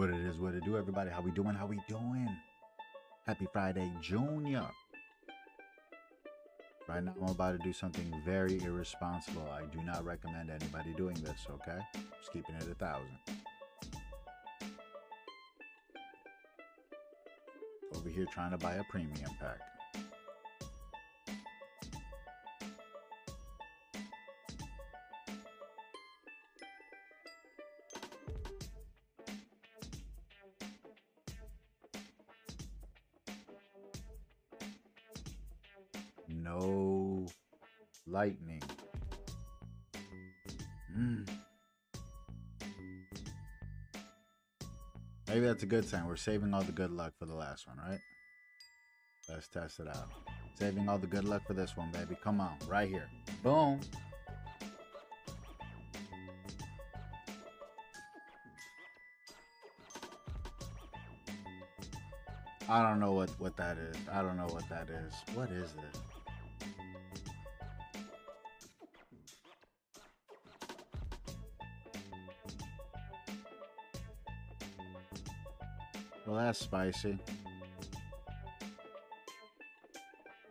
What it is, what it do, everybody. How we doing? How we doing? Happy Friday, Junior. Right now, I'm about to do something very irresponsible. I do not recommend anybody doing this, okay? Just keeping it 1,000. Over here trying to buy a premium pack. No lightning. Maybe that's a good sign. We're saving all the good luck for the last one, right? Let's test it out. Saving all the good luck for this one, baby. Come on, right here. Boom. I don't know what that is. I don't know what that is. What is it? Well, that's spicy.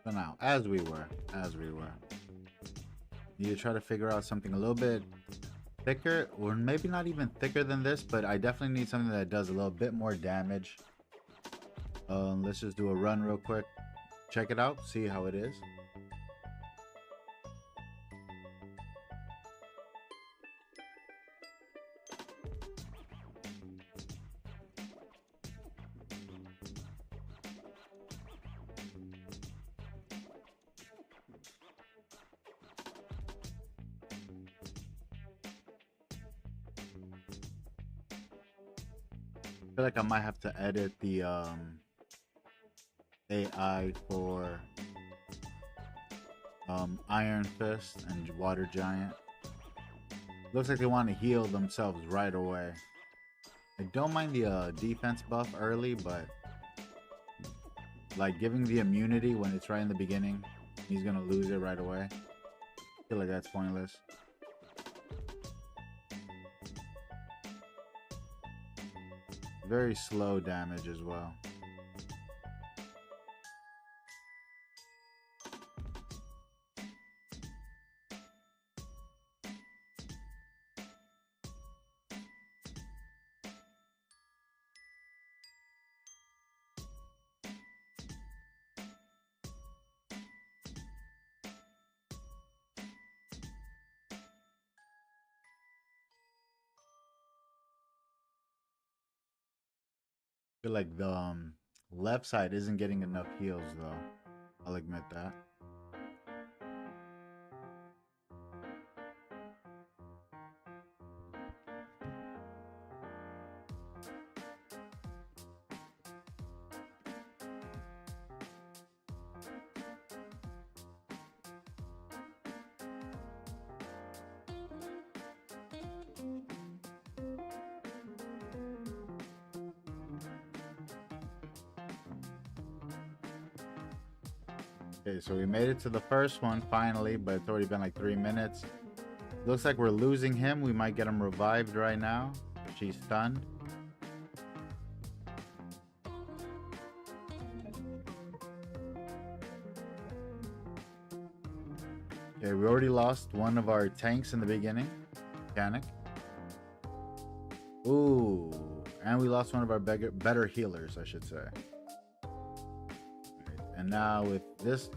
But now, as we were. Need to try to figure out something a little bit thicker, or maybe not even thicker than this, but I definitely need something that does a little bit more damage. Let's just do a run real quick. Check it out, see how it is. I feel like I might have to edit the AI for Iron Fist and Water Giant. Looks like they want to heal themselves right away. I don't mind the defense buff early, but like giving the immunity when it's right in the beginning, he's gonna lose it right away. I feel like that's pointless. Very slow damage as well. I feel like the left side isn't getting enough heals though. I'll admit that. Okay, so we made it to the first one finally, but it's already been like 3 minutes. Looks like we're losing him. We might get him revived right now. She's stunned. Okay, we already lost one of our tanks in the beginning. Mechanic. Ooh, and we lost one of our better healers, I should say. And now with this,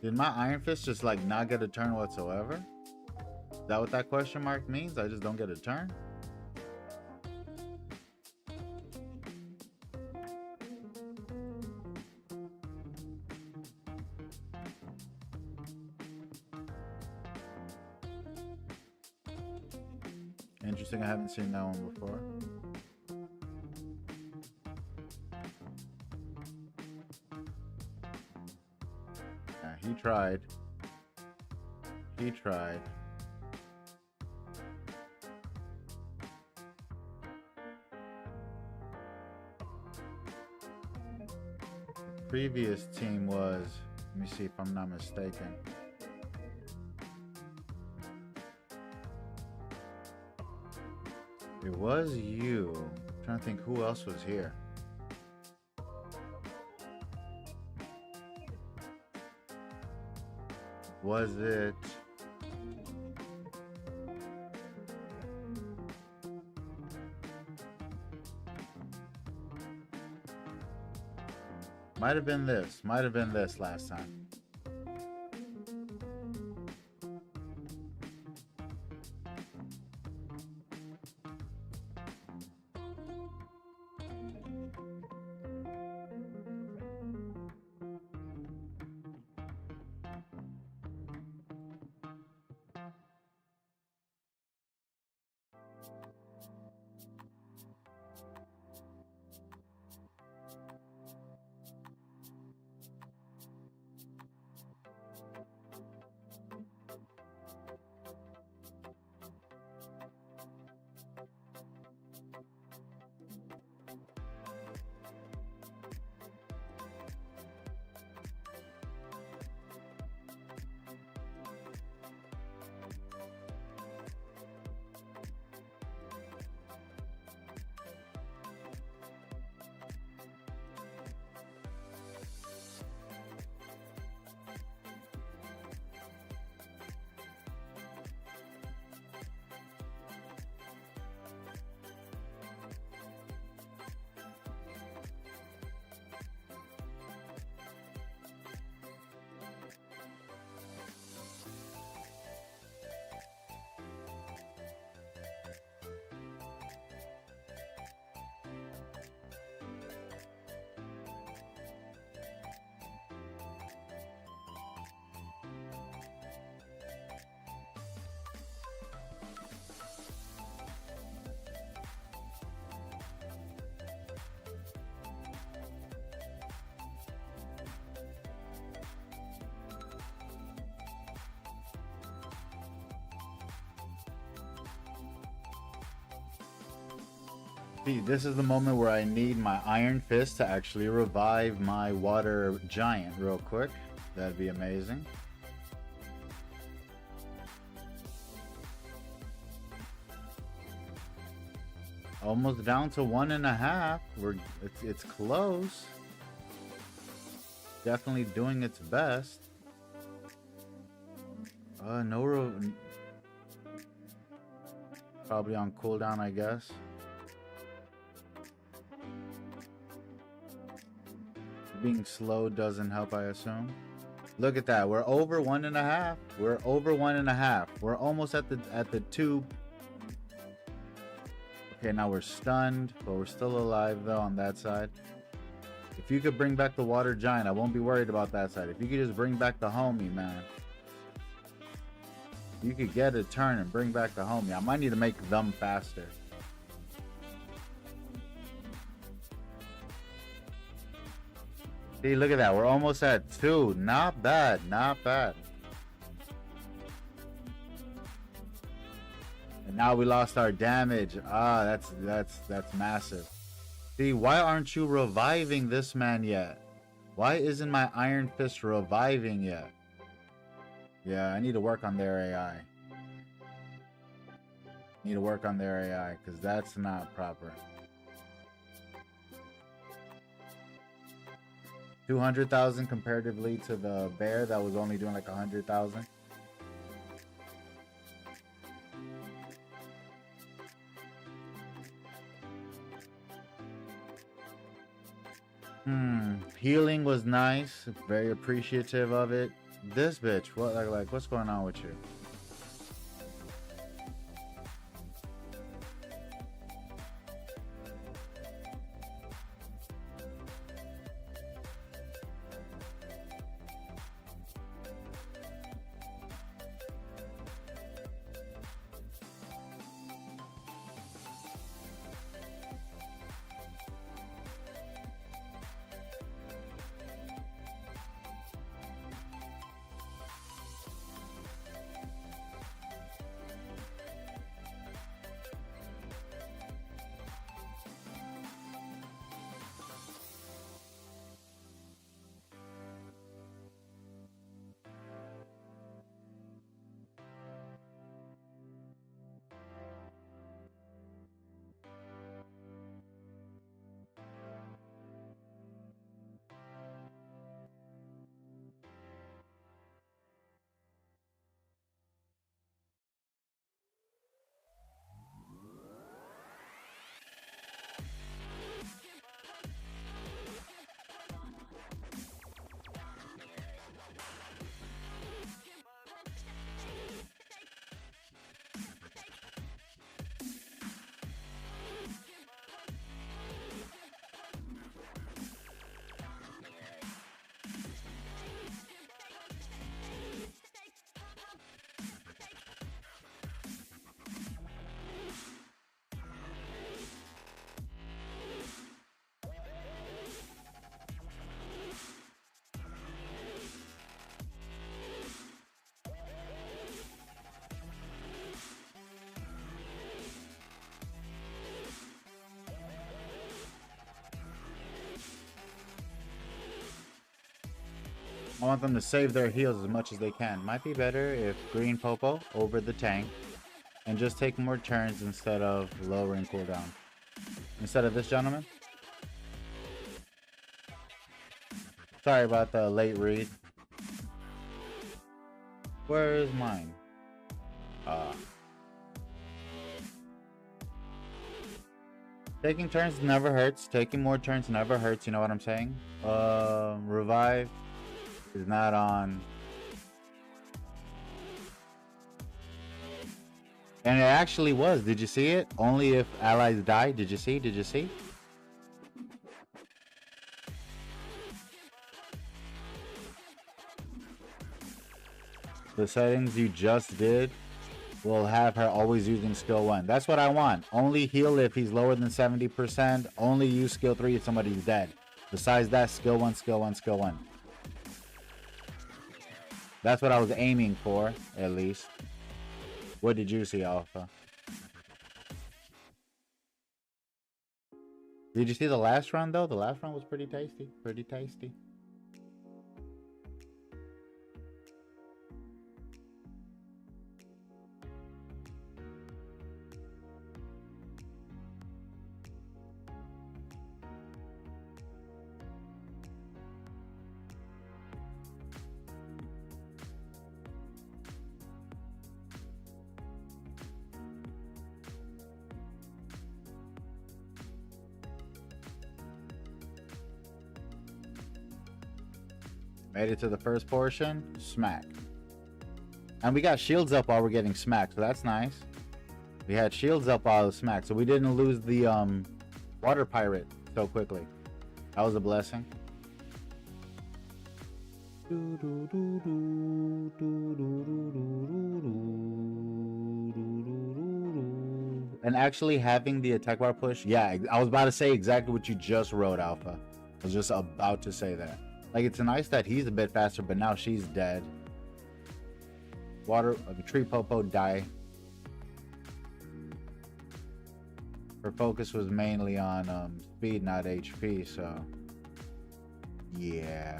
did my Iron Fist just like not get a turn whatsoever? Is that what that question mark means? I just don't get a turn? Interesting, I haven't seen that one before. Yeah, he tried. He tried. The previous team was, let me see if I'm not mistaken. It was you. I'm trying to think who else was here. Was it? Might have been this. Might have been this last time. See, this is the moment where I need my Iron Fist to actually revive my water giant real quick. That'd be amazing. Almost down to 1.5. It's close. Definitely doing its best. Probably on cooldown, I guess. Being slow doesn't help, I assume. Look at that. We're over 1.5. We're over 1.5. We're almost at the 2. Okay, now we're stunned, but we're still alive though on that side. If you could bring back the water giant, I won't be worried about that side. If you could just bring back the homie, man. You could get a turn and bring back the homie. I might need to make them faster. See, look at that. We're almost at 2. Not bad. Not bad. And now we lost our damage. Ah, that's massive. See, why aren't you reviving this man yet? Why isn't my Iron Fist reviving yet? Yeah, I need to work on their AI. Need to work on their AI, because that's not proper. 200,000 comparatively to the bear that was only doing like 100,000. Healing was nice. Very appreciative of it. This bitch, what like what's going on with you? I want them to save their heals as much as they can. Might be better if green Popo over the tank and just take more turns instead of lowering cooldown. Instead of this gentleman. Sorry about the late read. Where is mine? Taking turns never hurts. Taking more turns never hurts. You know what I'm saying? Revive is not on. And it actually was. Did you see it? Only if allies die. Did you see? Did you see? The settings you just did will have her always using skill 1. That's what I want. Only heal if he's lower than 70%. Only use skill 3 if somebody's dead. Besides that, skill 1, skill 1, skill 1. That's what I was aiming for, at least. What did you see, Alpha? Did you see the last run, though? The last run was pretty tasty. Pretty tasty. Made it to the first portion. Smack. And we got shields up while we're getting smacked, so that's nice. We had shields up while I was smacked, so we didn't lose the water pirate so quickly. That was a blessing. And actually having the attack bar push, yeah, I was about to say exactly what you just wrote, Alpha. I was just about to say that. Like, it's nice that he's a bit faster, but now she's dead. Water, the tree Popo die. Her focus was mainly on speed, not HP, so yeah.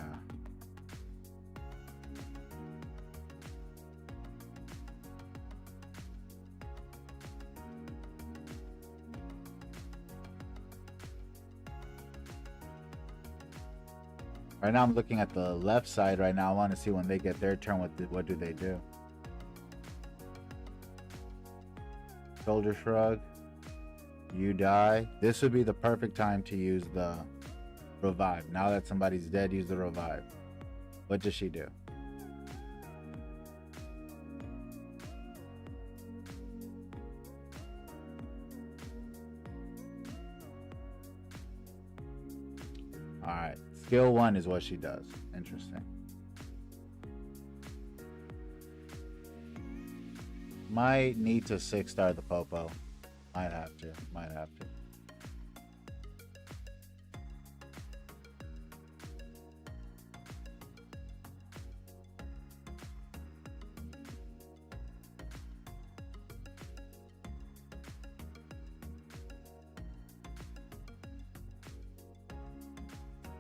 Right now I'm looking at the left side right now. I want to see when they get their turn, what do they do? Soldier Shrug. You die. This would be the perfect time to use the revive. Now that somebody's dead, use the revive. What does she do? Alright. Skill 1 is what she does. Interesting. Might need to 6-star the Popo. Might have to. Might have to.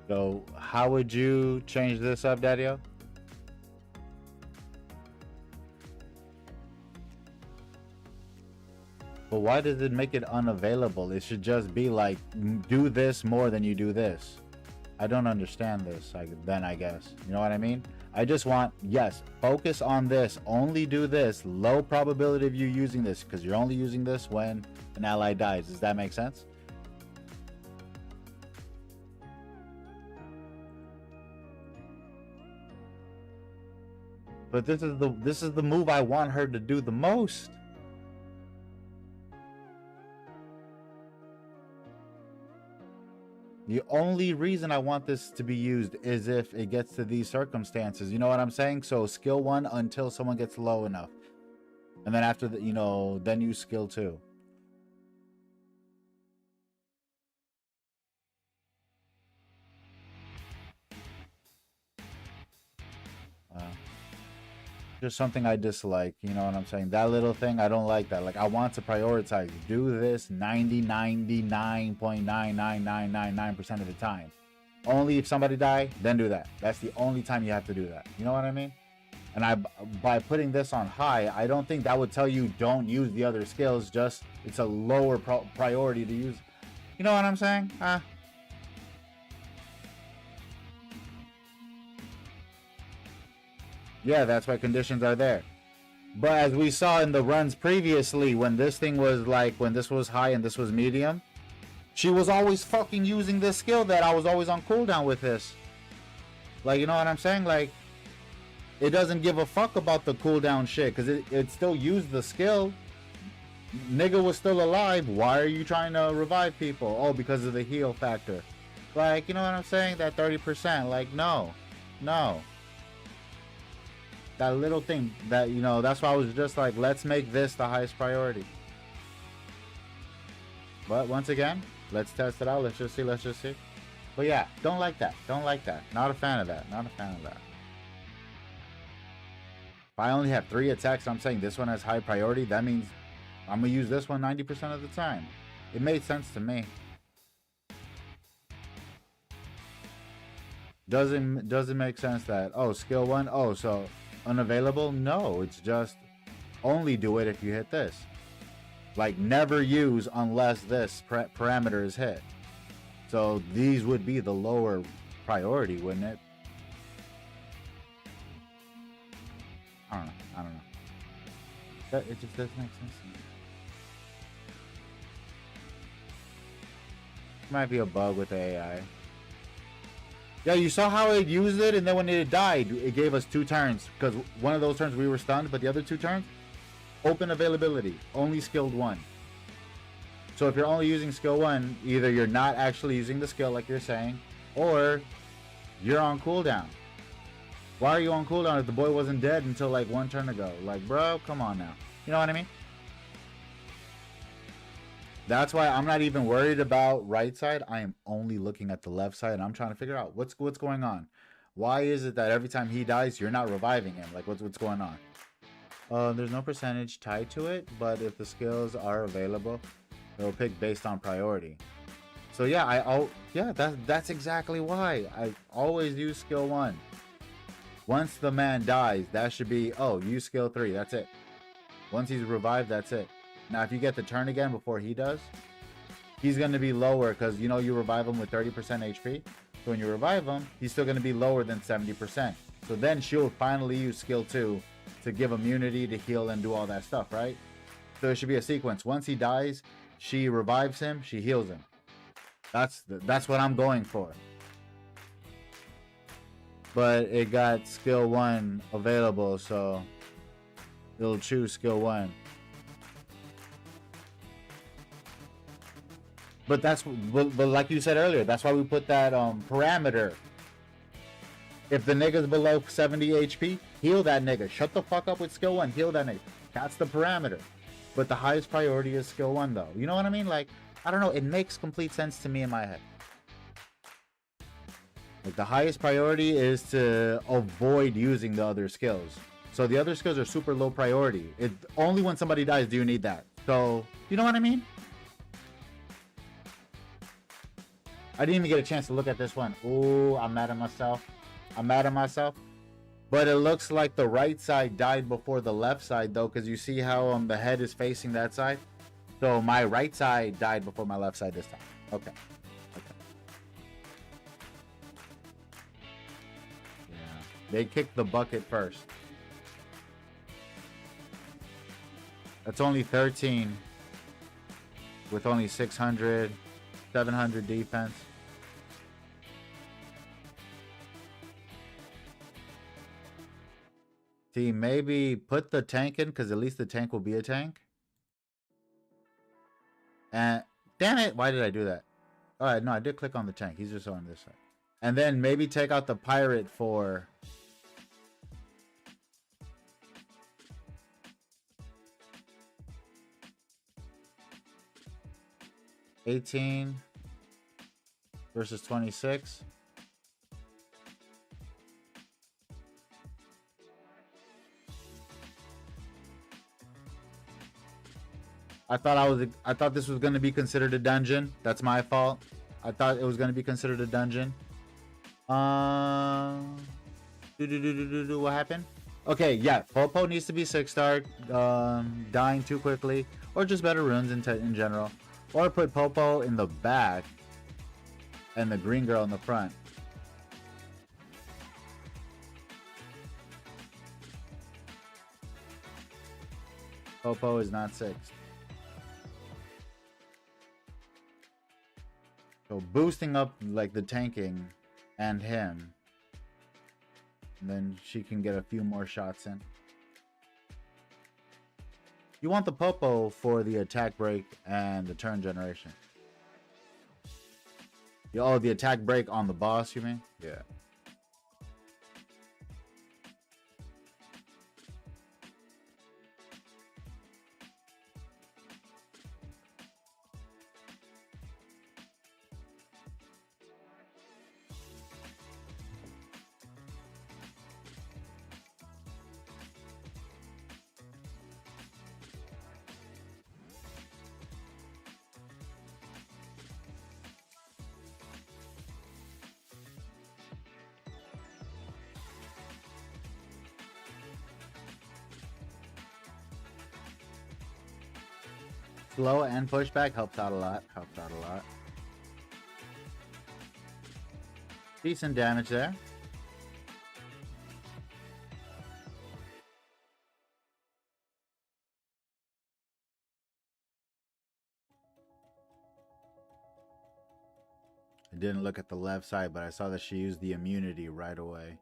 So, how would you change this up, Daddy-O? But why does it make it unavailable? It should just be like, do this more than you do this. I don't understand this, then I guess. You know what I mean? I just want, yes, focus on this. Only do this. Low probability of you using this, because you're only using this when an ally dies. Does that make sense? But this is the move I want her to do the most. The only reason I want this to be used is if it gets to these circumstances. You know what I'm saying? So skill 1 until someone gets low enough. And then after that, you know, then use skill 2. Just something I dislike, you know what I'm saying? That little thing, I don't like that. Like, I want to prioritize. Do this 99.99999% of the time. Only if somebody die, then do that. That's the only time you have to do that. You know what I mean? And by putting this on high, I don't think that would tell you don't use the other skills. Just it's a lower priority to use. You know what I'm saying? Yeah, that's why conditions are there. But as we saw in the runs previously, when this thing was like, when this was high and this was medium, she was always fucking using this skill that I was always on cooldown with this. Like, you know what I'm saying? Like, it doesn't give a fuck about the cooldown shit, because it still used the skill. Nigga was still alive. Why are you trying to revive people? Oh, because of the heal factor. Like, you know what I'm saying? That 30%. Like, no. No. That little thing that, you know, that's why I was just like, let's make this the highest priority. But once again, let's test it out. Let's just see. Let's just see. But yeah, don't like that. Don't like that. Not a fan of that. Not a fan of that. If I only have 3 attacks, I'm saying this one has high priority. That means I'm going to use this one 90% of the time. It made sense to me. Doesn't make sense that, oh, skill 1, oh, so unavailable? No, it's just only do it if you hit this. Like, never use unless this parameter is hit. So these would be the lower priority, wouldn't it? I don't know. It just doesn't make sense to me. Might be a bug with the AI. Yeah, you saw how it used it, and then when it died, it gave us 2 turns. Because one of those turns we were stunned, but the other 2 turns, open availability, only skilled 1. So if you're only using skill 1, either you're not actually using the skill like you're saying, or you're on cooldown. Why are you on cooldown if the boy wasn't dead until like 1 turn ago? Like, bro, come on now. You know what I mean? That's why I'm not even worried about right side. I am only looking at the left side, and I'm trying to figure out what's going on. Why is it that every time he dies, you're not reviving him? Like, what's going on? There's no percentage tied to it, but if the skills are available, it'll pick based on priority. So yeah, that's exactly why I always use skill 1. Once the man dies, that should be, oh, use skill 3. That's it. Once he's revived, that's it. Now, if you get the turn again before he does, he's going to be lower because, you know, you revive him with 30% HP. So when you revive him, he's still going to be lower than 70%. So then she'll finally use skill 2 to give immunity, to heal, and do all that stuff, right? So it should be a sequence. Once he dies, she revives him, she heals him. That's what I'm going for. But it got skill 1 available, so it'll choose skill 1. But but like you said earlier, that's why we put that parameter. If the nigga's below 70 HP, heal that nigga. Shut the fuck up with skill 1, heal that nigga. That's the parameter. But the highest priority is skill 1 though. You know what I mean? Like, I don't know, it makes complete sense to me in my head. Like, the highest priority is to avoid using the other skills. So the other skills are super low priority. Only when somebody dies do you need that. So, you know what I mean? I didn't even get a chance to look at this one. Ooh, I'm mad at myself. I'm mad at myself. But it looks like the right side died before the left side, though, because you see how the head is facing that side? So my right side died before my left side this time. Okay. Okay. Yeah. They kicked the bucket first. That's only 13 with only 600, 700 defense. See, maybe put the tank in, because at least the tank will be a tank. And damn it, why did I do that? All right, no, I did click on the tank. He's just on this side. And then maybe take out the pirate for... $18 versus 26. I thought this was going to be considered a dungeon. That's my fault. I thought it was going to be considered a dungeon. What happened? Okay, yeah, Popo needs to be 6-star, dying too quickly, or just better runes in general. Or put Popo in the back and the green girl in the front. Popo is not 6. So boosting up like the tanking and him. And then she can get a few more shots in. You want the Popo for the attack break and the turn generation. Oh, the attack break on the boss, you mean? Yeah. Slow and pushback helps out a lot. Helps out a lot. Decent damage there. I didn't look at the left side, but I saw that she used the immunity right away.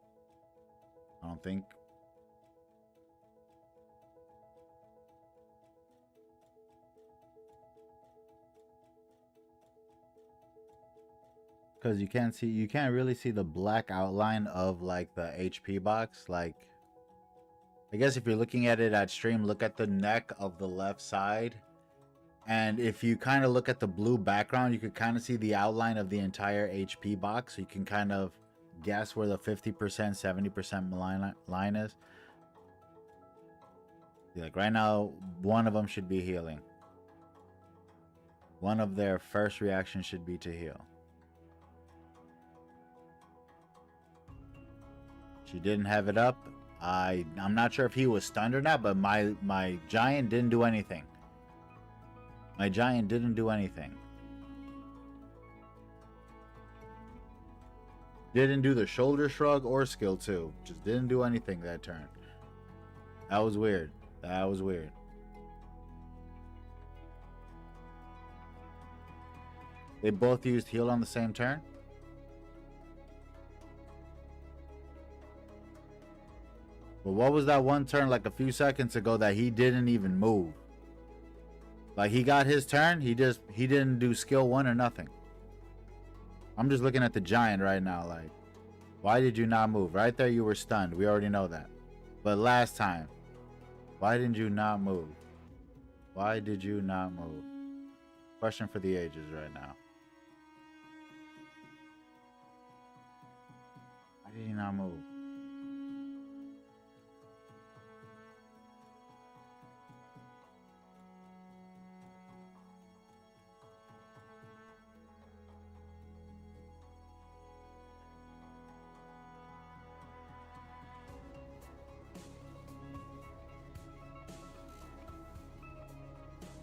I don't think. Because you can't really see the black outline of like the HP box. Like, I guess if you're looking at it at stream, look at the neck of the left side. And if you kind of look at the blue background, you could kind of see the outline of the entire HP box. So you can kind of guess where the 50%, 70% line is. Like right now, one of them should be healing. One of their first reactions should be to heal. She didn't have it up. I'm not sure if he was stunned or not, but my giant didn't do anything. My giant didn't do anything. Didn't do the shoulder shrug or skill 2. Just didn't do anything that turn. That was weird. That was weird. They both used heal on the same turn. But what was that one turn like a few seconds ago that he didn't even move? Like he got his turn, he didn't do skill 1 or nothing. I'm just looking at the giant right now like, why did you not move? Right there you were stunned. We already know that. But last time, why didn't you not move? Why did you not move? Question for the ages right now. Why did he not move?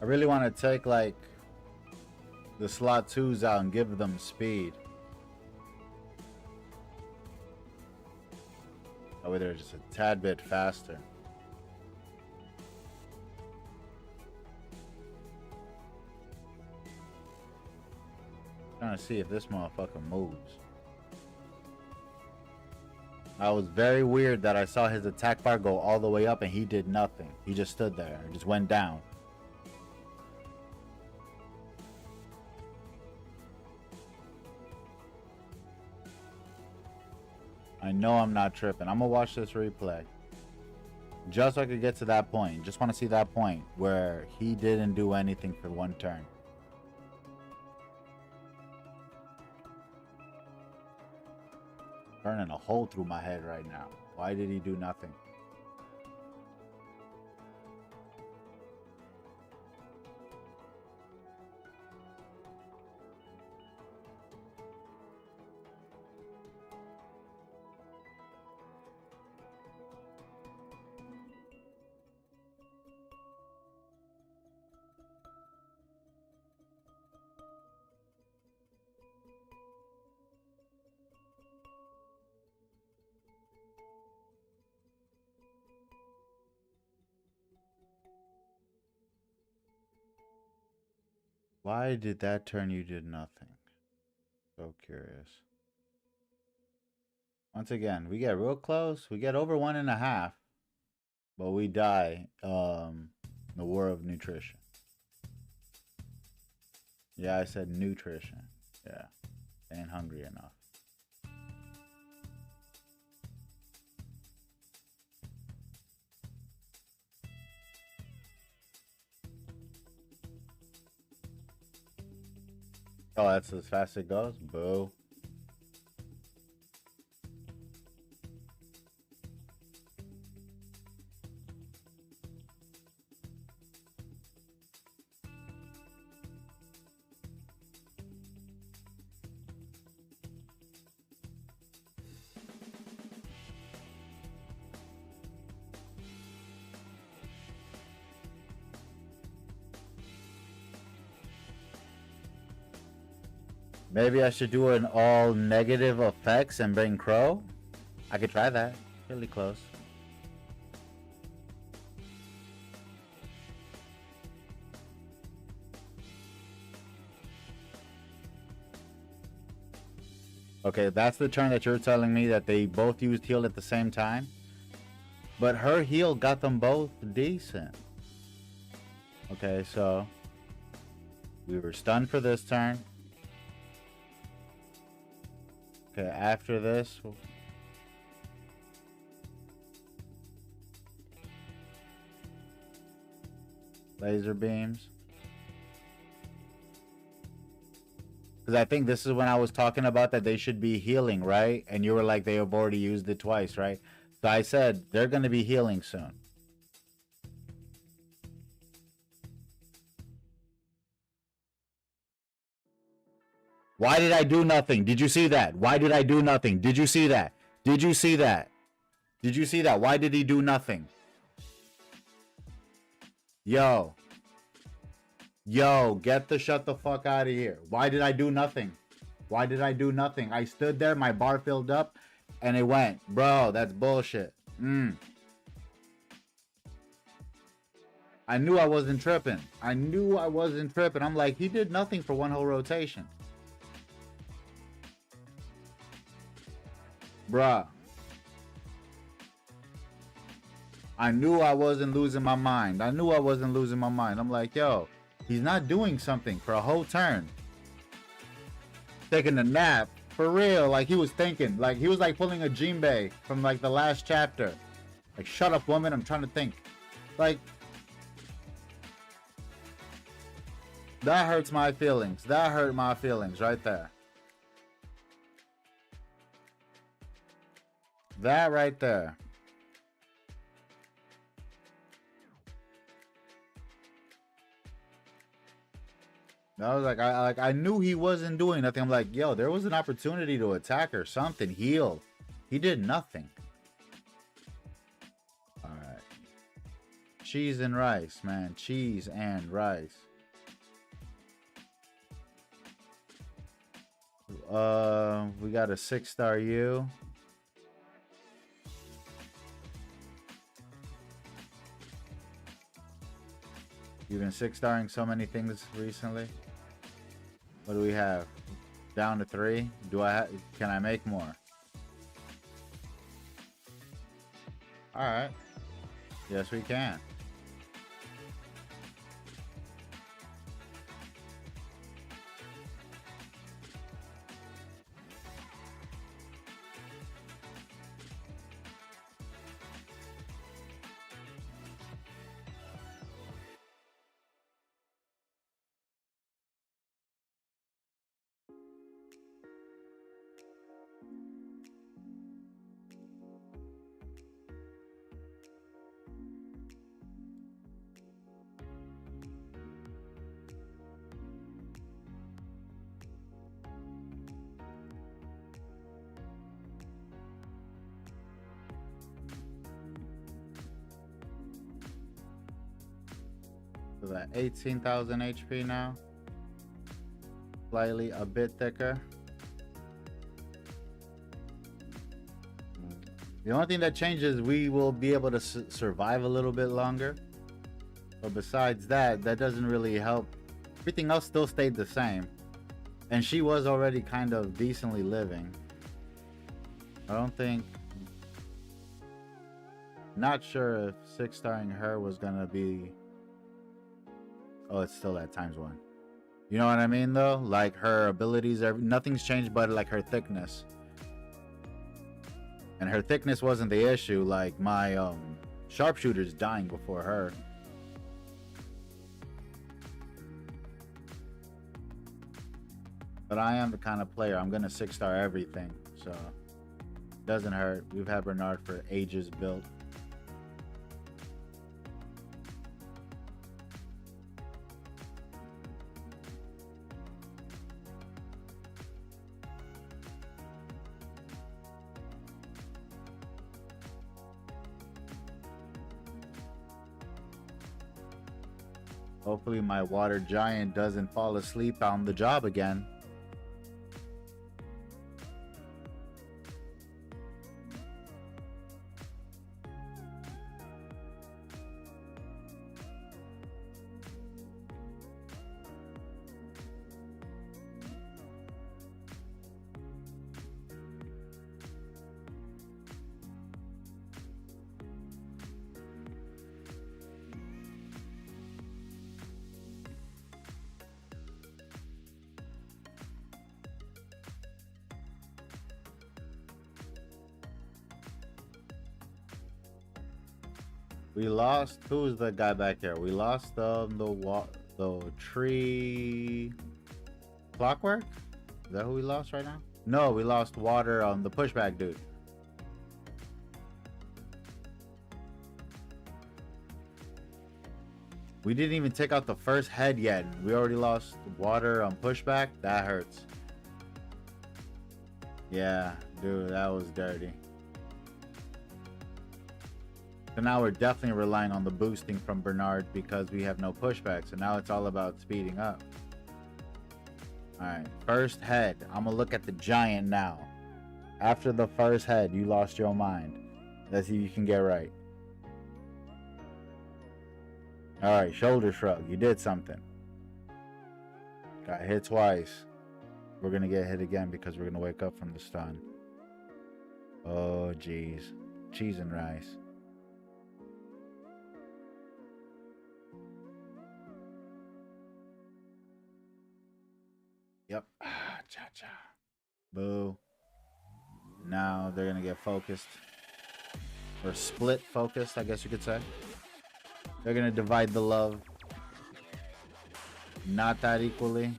I really want to take like the slot 2s out and give them speed. That way they're just a tad bit faster. Trying to see if this motherfucker moves. That was very weird that I saw his attack bar go all the way up and he did nothing. He just stood there and just went down. I know I'm not tripping. I'm gonna watch this replay. Just so I could get to that point. Just want to see that point where he didn't do anything for one turn. Burning a hole through my head right now. Why did he do nothing? Why did that turn you did nothing? So curious. Once again, we get real close. We get over 1.5. But we die. The war of nutrition. Yeah, I said nutrition. Yeah. Ain't hungry enough. Oh, that's as fast as it goes? Boo. Maybe I should do an all negative effects and bring Crow. I could try that. Really close. Okay, that's the turn that you're telling me that they both used heal at the same time. But her heal got them both decent. Okay, so we were stunned for this turn. Okay, after this, laser beams. Because I think this is when I was talking about that they should be healing, right? And you were like, they have already used it twice, right? So I said, they're going to be healing soon. Why did I do nothing? Did you see that? Why did I do nothing? Did you see that? Did you see that? Did you see that? Why did he do nothing? Yo. Yo, shut the fuck out of here. Why did I do nothing? Why did I do nothing? I stood there, my bar filled up, and it went. Bro, that's bullshit. I knew I wasn't tripping. I knew I wasn't tripping. I'm like, he did nothing for one whole rotation. Bruh. I knew I wasn't losing my mind. I knew I wasn't losing my mind. I'm like, yo, he's not doing something for a whole turn. Taking a nap. For real. Like he was thinking. Like he was like pulling a Jinbei from like the last chapter. Like, shut up, woman. I'm trying to think. Like, that hurts my feelings. That hurt my feelings right there. That right there. I was like, I knew he wasn't doing nothing. I'm like, yo, there was an opportunity to attack or something, heal. He did nothing. All right. Cheese and rice, man. Cheese and rice. We got a 6-star U. You've been 6-starring so many things recently. What do we have? Down to 3. Can I make more? All right. Yes, we can. So that 18,000 HP now. Slightly a bit thicker. The only thing that changes, we will be able to survive a little bit longer. But besides that, that doesn't really help. Everything else still stayed the same. And she was already kind of decently living. I don't think... Not sure if 6-starring her was gonna be... Oh, it's still at ×1. You know what I mean, though? Like, her abilities, nothing's changed but, like, her thickness. And her thickness wasn't the issue. Like, my, sharpshooter's dying before her. But I am the kind of player, I'm gonna 6-star everything. So, doesn't hurt. We've had Bernard for ages built. Hopefully my water giant doesn't fall asleep on the job again. We lost. Who's the guy back here? We lost the tree clockwork. Is that who we lost right now? No, we lost water on the pushback dude. We didn't even take out the first head yet. We already lost water on pushback. That hurts. Yeah, dude, that was dirty. So now we're definitely relying on the boosting from Bernard because we have no pushback. So now it's all about speeding up. Alright, first head. I'm going to look at the giant now. After the first head, you lost your mind. Let's see if you can get right. Alright, shoulder shrug. You did something. Got hit twice. We're going to get hit again because we're going to wake up from the stun. Oh, jeez. Cheese and rice. Yep. Cha-cha. Boo. Now they're going to get focused. Or split focused, I guess you could say. They're going to divide the love. Not that equally.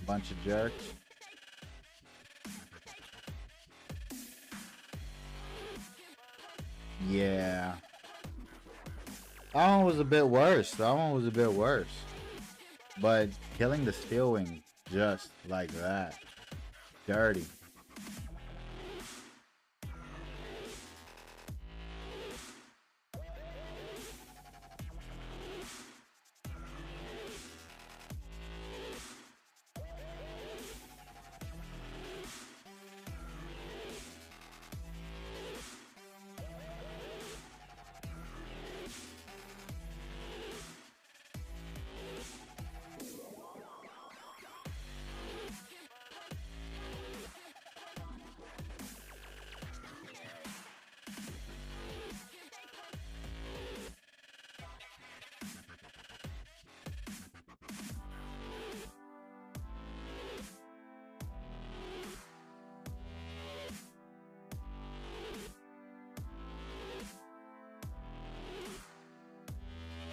Bunch of jerks. Yeah. That one was a bit worse. But killing the steel wing just like that. Dirty.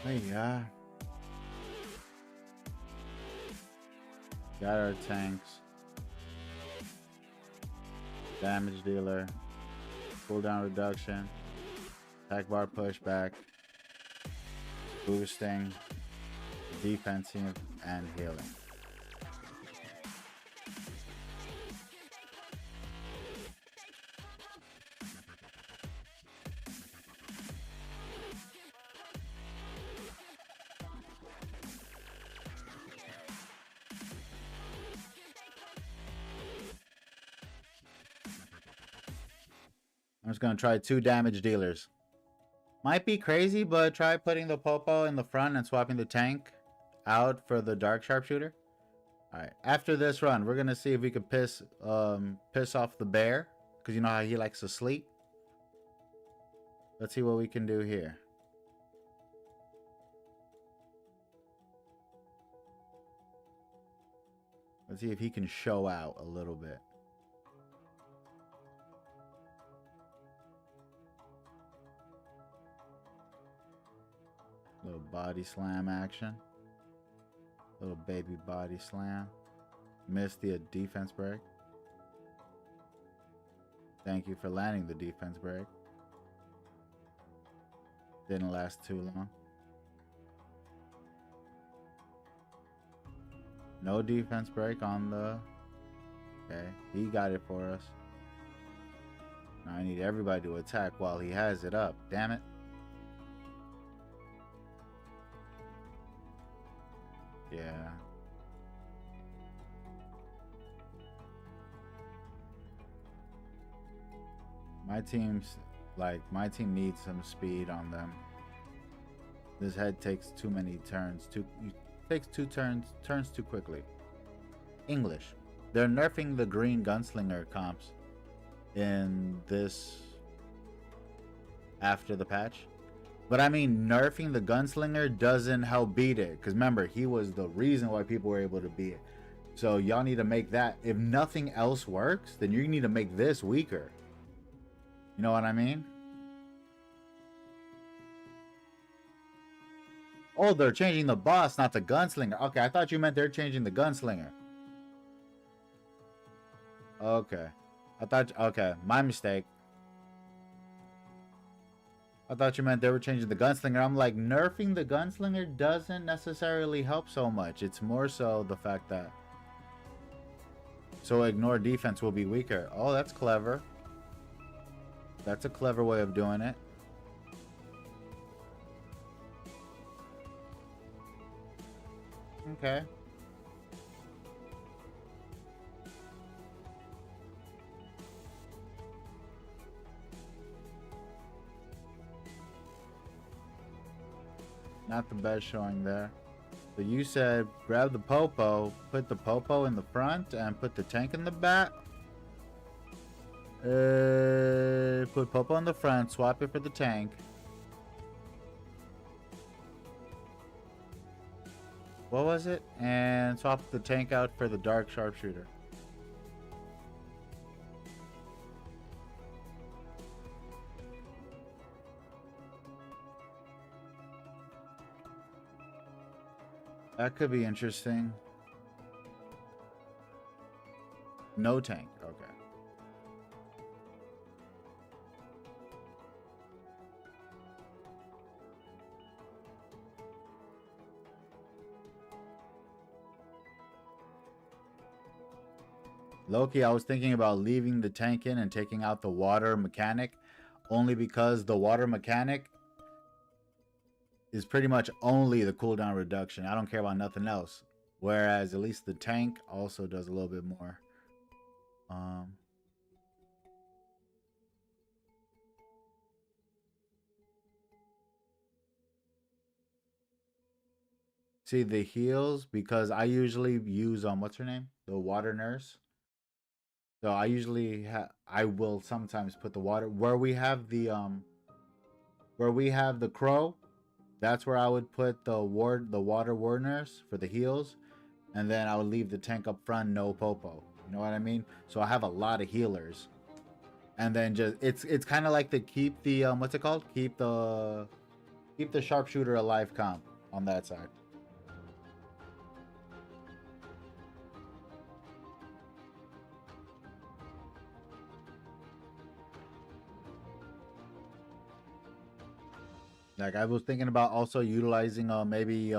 There you are. Got our tanks. Damage dealer. Cooldown reduction. Attack bar pushback. Boosting. Defensive and healing. I'm just going to try 2 damage dealers. Might be crazy, but try putting the Popo in the front and swapping the tank out for the dark sharpshooter. Alright, after this run, we're gonna see if we can piss off the bear. Because you know how he likes to sleep. Let's see what we can do here. Let's see if he can show out a little bit. Little body slam action. Little baby body slam. Missed the defense break. Thank you for landing the defense break. Didn't last too long. No defense break on the... Okay, he got it for us. Now I need everybody to attack while he has it up. Damn it. Yeah. My team needs some speed on them. This head takes too many turns. Takes two turns too quickly. English. They're nerfing the green gunslinger comps in this after the patch. But I mean, nerfing the gunslinger doesn't help beat it. Because remember, he was the reason why people were able to beat it. So y'all need to make that. If nothing else works, then you need to make this weaker. You know what I mean? Oh, they're changing the boss, not the gunslinger. Okay, I thought you meant they're changing the gunslinger. Okay. Okay, my mistake. I thought you meant they were changing the gunslinger. I'm like, nerfing the gunslinger doesn't necessarily help so much. It's more so the fact that... So ignore defense will be weaker. Oh, that's clever. That's a clever way of doing it. Okay. Not the best showing there. So you said grab the popo, put the popo in the front, and put the tank in the back. Put popo in the front, swap it for the tank. What was it? And swap the tank out for the dark sharpshooter. That could be interesting. No tank. Okay. Loki, I was thinking about leaving the tank in and taking out the water mechanic, only because the water mechanic is pretty much only the cooldown reduction. I don't care about nothing else. Whereas at least the tank also does a little bit more. See the heals, because I usually use what's her name? The water nurse. So I usually I will sometimes put the water where we have the crow. That's where I would put the water ward nurse for the heals, and then I would leave the tank up front, no popo. You know what I mean? So I have a lot of healers, and then just it's kind of like to keep the what's it called? Keep the sharpshooter alive comp on that side. Like I was thinking about also utilizing maybe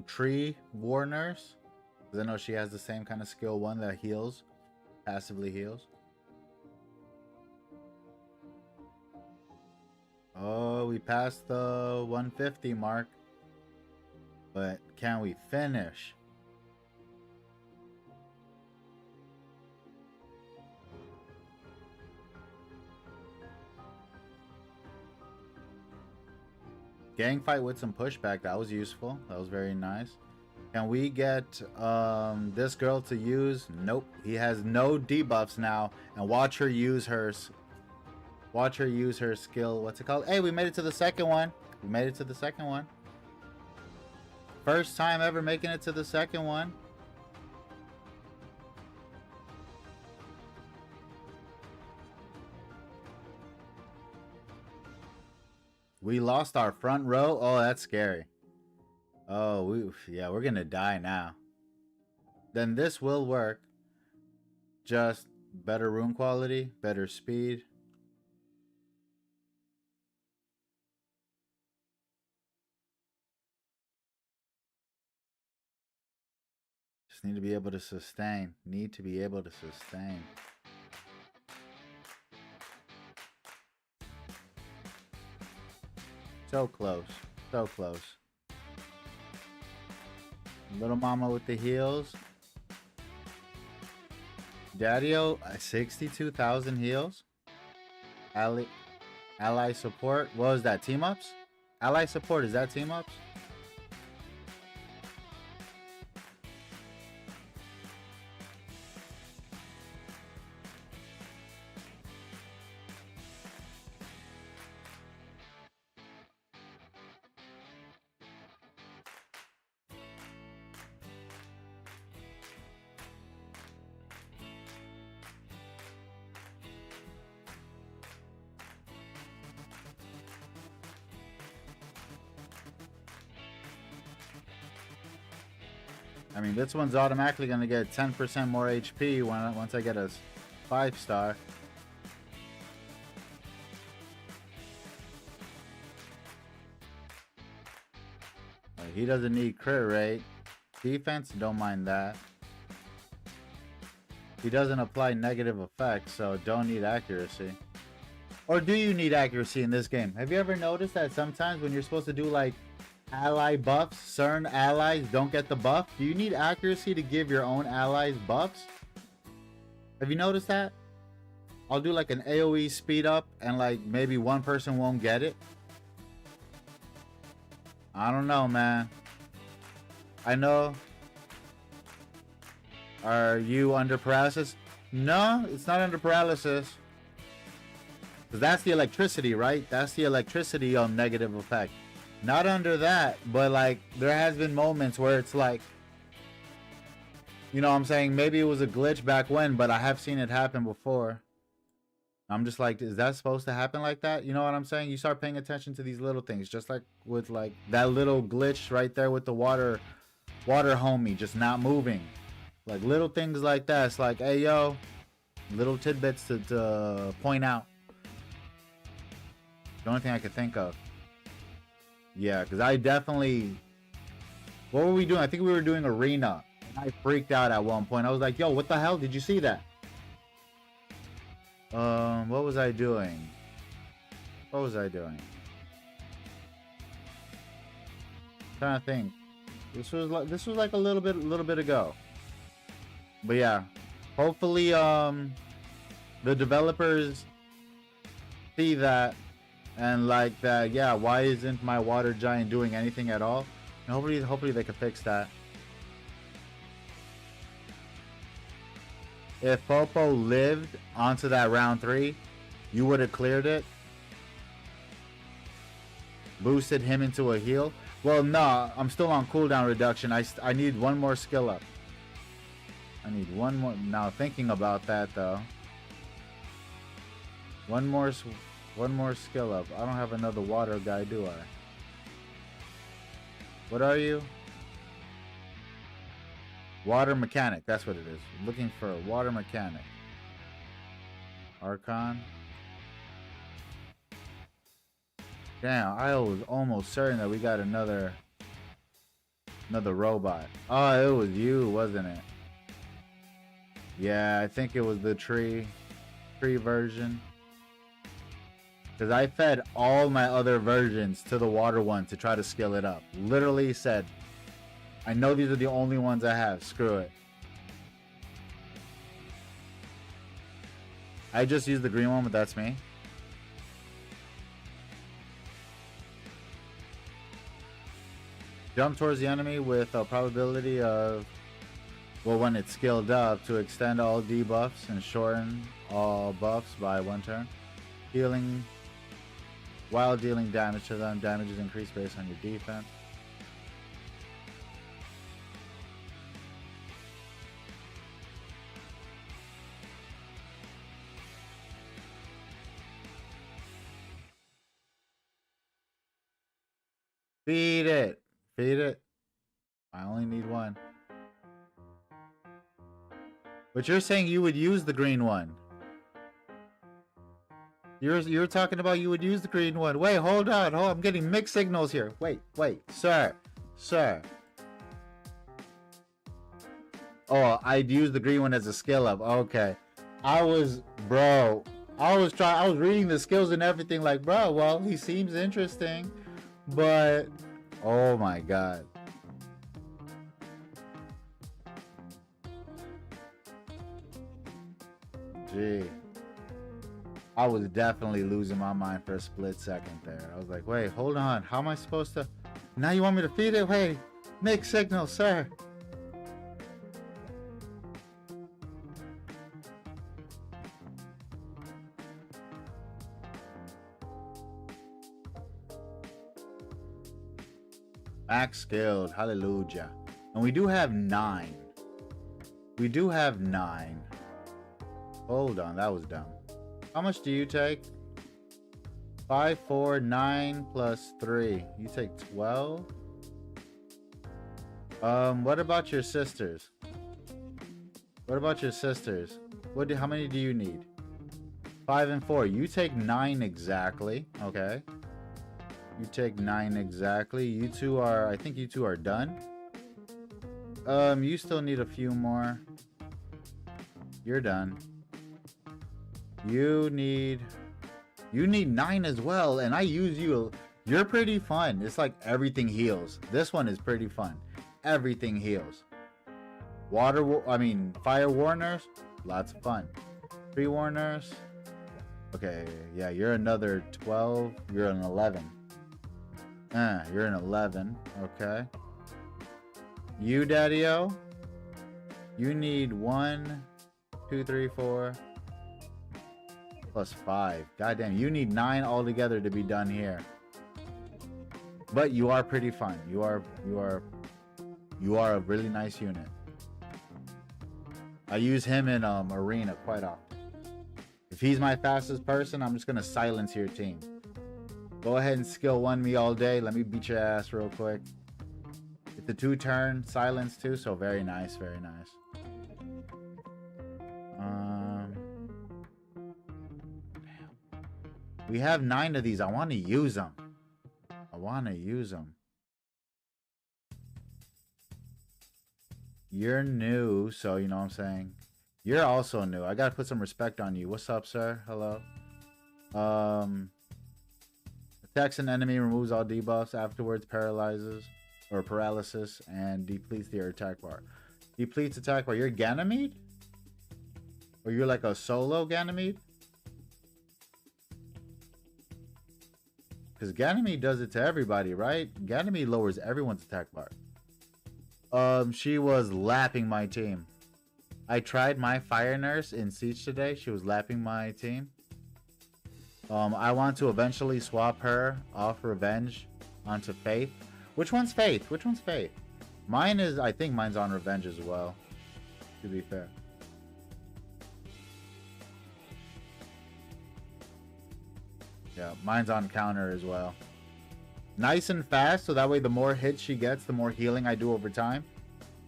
tree war nurse, because I know she has the same kind of skill one that heals, passively heals. Oh, we passed the 150 mark, but can we finish? Gang fight with some pushback. That was useful. That was very nice. Can we get this girl to use? Nope. He has no debuffs now. And watch her use hers. Watch her use her skill. What's it called? Hey, we made it to the second one. We made it to the second one. First time ever making it to the second one. We lost our front row. Oh, that's scary. Oh, yeah, we're gonna die now. Then this will work. Just better room quality, better speed. Just need to be able to sustain. Need to be able to sustain. So close. So close. Little mama with the heals. Daddy-o, 62,000 heals. Ally support. What was that? Team ups? Ally support, is that team ups? I mean, this one's automatically going to get 10% more HP once I get a 5-star. He doesn't need crit rate. Defense, don't mind that. He doesn't apply negative effects, so don't need accuracy. Or do you need accuracy in this game? Have you ever noticed that sometimes when you're supposed to do like ally buffs, certain allies don't get the buff? Do you need accuracy to give your own allies buffs? Have you noticed that? I'll do like an AoE speed up and like maybe one person won't get it. I don't know, man. I know. Are you under paralysis? No, it's not under paralysis. Because that's the electricity, right? That's the electricity on negative effect. Not under that, but like there has been moments where it's like, you know what I'm saying? Maybe it was a glitch back when, but I have seen it happen before. I'm just like, is that supposed to happen like that? You know what I'm saying? You start paying attention to these little things, just like with like that little glitch right there with the water homie just not moving. Like little things like that. It's like, hey yo, little tidbits to point out. The only thing I could think of. Yeah, because I definitely... What were we doing? I think we were doing arena. And I freaked out at one point. I was like, yo, what the hell? Did you see that? What was I doing? What was I doing? I'm trying to think. This was like a little bit ago. But yeah. Hopefully the developers see that and like that, yeah, why isn't my water giant doing anything at all? And hopefully they can fix that. If Popo lived onto that round 3, you would have cleared it. Boosted him into a heal. Well, no, I'm still on cooldown reduction. I need one more skill up. I need one more. Now thinking about that though. One more skill up. I don't have another water guy, do I? What are you? Water mechanic. That's what it is. Looking for a water mechanic. Archon. Damn, I was almost certain that we got another robot. Oh, it was you, wasn't it? Yeah, I think it was the tree version. Because I fed all my other versions to the water one to try to skill it up. Literally said, I know these are the only ones I have. Screw it. I just used the green one, but that's me. Jump towards the enemy with a probability of, well, when it's skilled up, to extend all debuffs and shorten all buffs by 1 turn. Healing while dealing damage to them. Damage is increased based on your defense. Feed it. Feed it. I only need 1. But you're saying you would use the green one. You're talking about you would use the green one. Wait, hold on. I'm getting mixed signals here. Wait, sir. Oh, I'd use the green one as a skill up. Okay. I was reading the skills and everything like, bro, well, he seems interesting, but oh my god. Gee. I was definitely losing my mind for a split second there. I was like, wait, hold on. How am I supposed to... Now you want me to feed it? Wait, make signal, sir. Max skilled. Hallelujah. And we do have 9. We do have 9. Hold on, that was dumb. How much do you take? 5, 4, 9 plus 3. You take 12. What about your sisters? What about your sisters? How many do you need? 5 and 4. You take 9 exactly. Okay. You take 9 exactly. You two are, I think you two are done. You still need a few more. You're done. You need 9 as well, and I use you. You're pretty fun. It's like everything heals. This one is pretty fun. Everything heals. Fire warners, lots of fun. Tree warners. Okay, yeah, you're another 12. You're an 11. You're an 11. Okay. You, Daddy-O. You need 1, 2, 3, 4. Plus 5. Goddamn, you need 9 altogether to be done here. But you are pretty fun. You are a really nice unit. I use him in arena quite often. If he's my fastest person, I'm just gonna silence your team. Go ahead and skill 1 me all day. Let me beat your ass real quick. It's a 2-turn silence too, so very nice, very nice. We have 9 of these. I want to use them. You're new, so you know what I'm saying. You're also new. I gotta put some respect on you. What's up, sir? Hello. Attacks an enemy, removes all debuffs, afterwards paralysis, and depletes their attack bar. Depletes attack bar. You're Ganymede? Or you're like a solo Ganymede? Because Ganymede does it to everybody, right? Ganymede lowers everyone's attack bar. She was lapping my team. I tried my fire nurse in Siege today. She was lapping my team. I want to eventually swap her off Revenge onto Faith. Which one's Faith? Mine is, I think mine's on Revenge as well, to be fair. Yeah, mine's on counter as well. Nice and fast, so that way the more hits she gets, the more healing I do over time.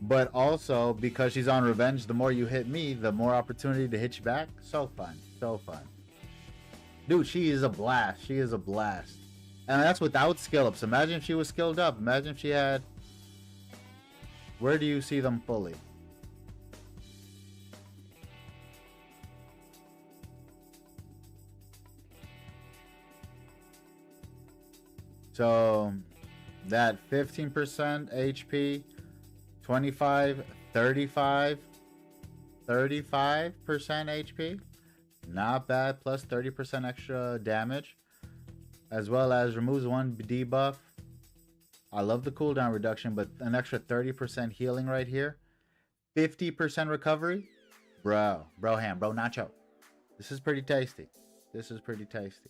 But also, because she's on Revenge, the more you hit me, the more opportunity to hit you back. So fun. So fun. Dude, she is a blast. She is a blast. And that's without skill ups. Imagine if she was skilled up. Imagine if she had... Where do you see them fully? So, that 15% HP, 25, 35, 35% HP. Not bad. Plus 30% extra damage. As well as removes 1 debuff. I love the cooldown reduction, but an extra 30% healing right here. 50% recovery. Bro ham, bro nacho. This is pretty tasty. This is pretty tasty.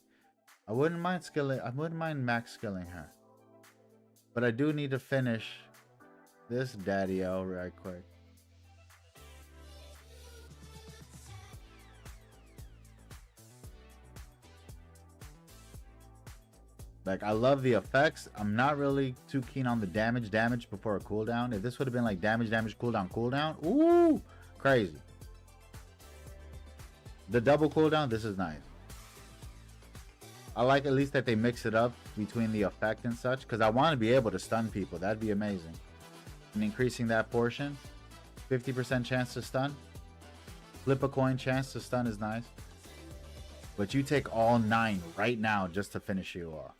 I wouldn't mind max skilling her. But I do need to finish this daddy-o right quick. Like, I love the effects. I'm not really too keen on the damage before a cooldown. If this would have been like damage, cooldown. Ooh, crazy. The double cooldown, this is nice. I like at least that they mix it up between the effect and such, because I want to be able to stun people. That'd be amazing. And increasing that portion, 50% chance to stun. Flip a coin chance to stun is nice. But you take all 9 right now just to finish you off.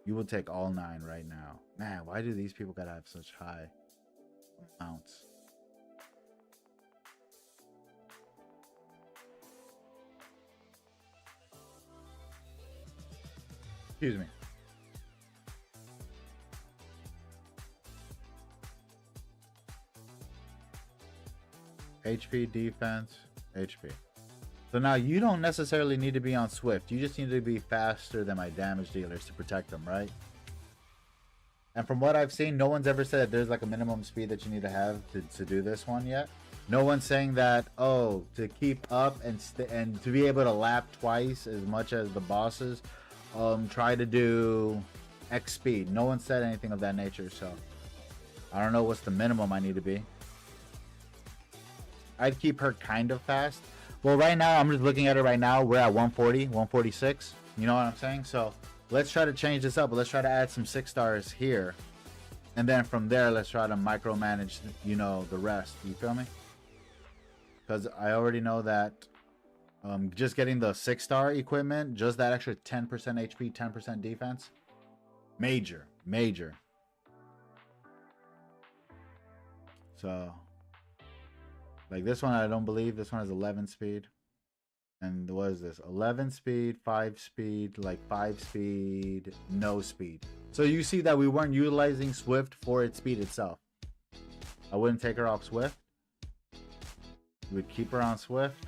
You will take all 9 right now. Man, why do these people gotta have such high amounts? Excuse me. HP, defense, HP. So now you don't necessarily need to be on Swift. You just need to be faster than my damage dealers to protect them, right? And from what I've seen, no one's ever said that there's like a minimum speed that you need to have to do this one yet. No one's saying that, oh, to keep up and to be able to lap twice as much as the bosses, try to do X speed. No one said anything of that nature, so I don't know what's the minimum I need to be. I'd keep her kind of fast. Well, right now, I'm just looking at it right now. We're at 140, 146. You know what I'm saying? So let's try to change this up. Let's try to add some 6 stars here. And then from there, let's try to micromanage, you know, the rest. You feel me? Because I already know that just getting the 6-star equipment, just that extra 10% HP, 10% defense. Major. So... like this one, I don't believe. This one has 11 speed. And what is this? 11 speed, 5 speed, like 5 speed, no speed. So you see that we weren't utilizing Swift for its speed itself. I wouldn't take her off Swift. We would keep her on Swift.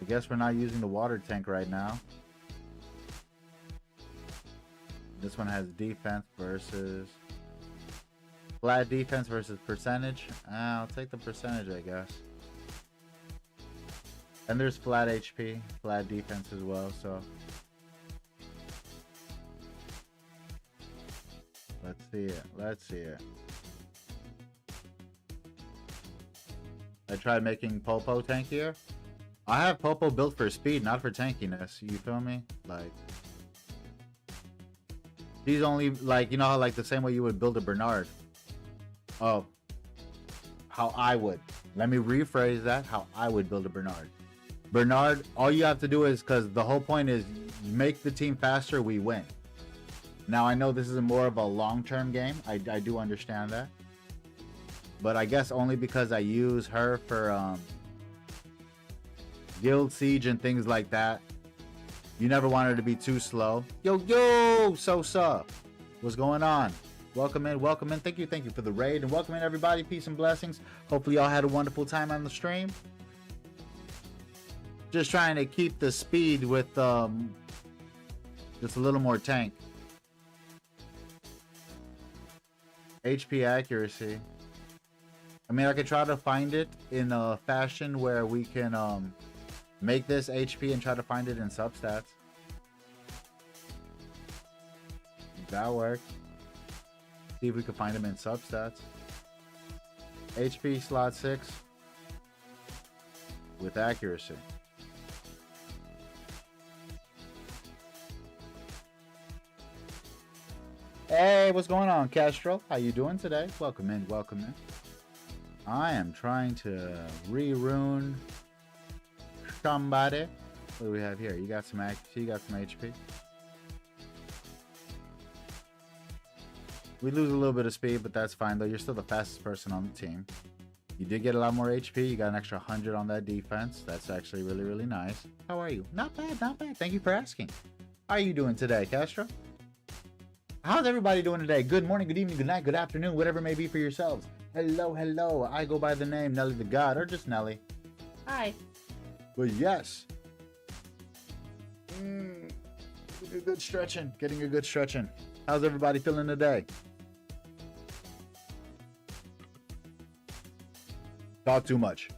I guess we're not using the water tank right now. This one has defense versus... flat defense versus percentage. I'll take the percentage, I guess. And there's flat HP, flat defense as well, so... let's see it. I tried making Popo tankier. I have Popo built for speed, not for tankiness. You feel me? Like... he's only, like, you know how, like, the same way you would build a Bernard. Oh. How I would. Let me rephrase that. How I would build a Bernard. Bernard, all you have to do is, because the whole point is, make the team faster, we win. Now, I know this is more of a long-term game. I do understand that. But I guess only because I use her for Guild Siege and things like that. You never want her to be too slow. Yo, Sosa. What's going on? Welcome in. Thank you for the raid. And welcome in, everybody. Peace and blessings. Hopefully y'all had a wonderful time on the stream. Just trying to keep the speed with just a little more tank. HP accuracy. I mean, I could try to find it in a fashion where we can make this HP and try to find it in substats. That works. See if we can find them in substats. HP slot 6 with accuracy. Hey, what's going on, Castro? How you doing today? Welcome in. I am trying to re-rune somebody. What do we have here? You got some accuracy, you got some HP. We lose a little bit of speed, but that's fine, though. You're still the fastest person on the team. You did get a lot more HP. You got an extra 100 on that defense. That's actually really, really nice. How are you? Not bad, not bad. Thank you for asking. How are you doing today, Castro? How's everybody doing today? Good morning, good evening, good night, good afternoon, whatever it may be for yourselves. Hello, hello. I go by the name NellyTheGOD, or just Nelly. Hi. But yes. Getting a good stretching. Getting a good stretching. How's everybody feeling today? Talk too much.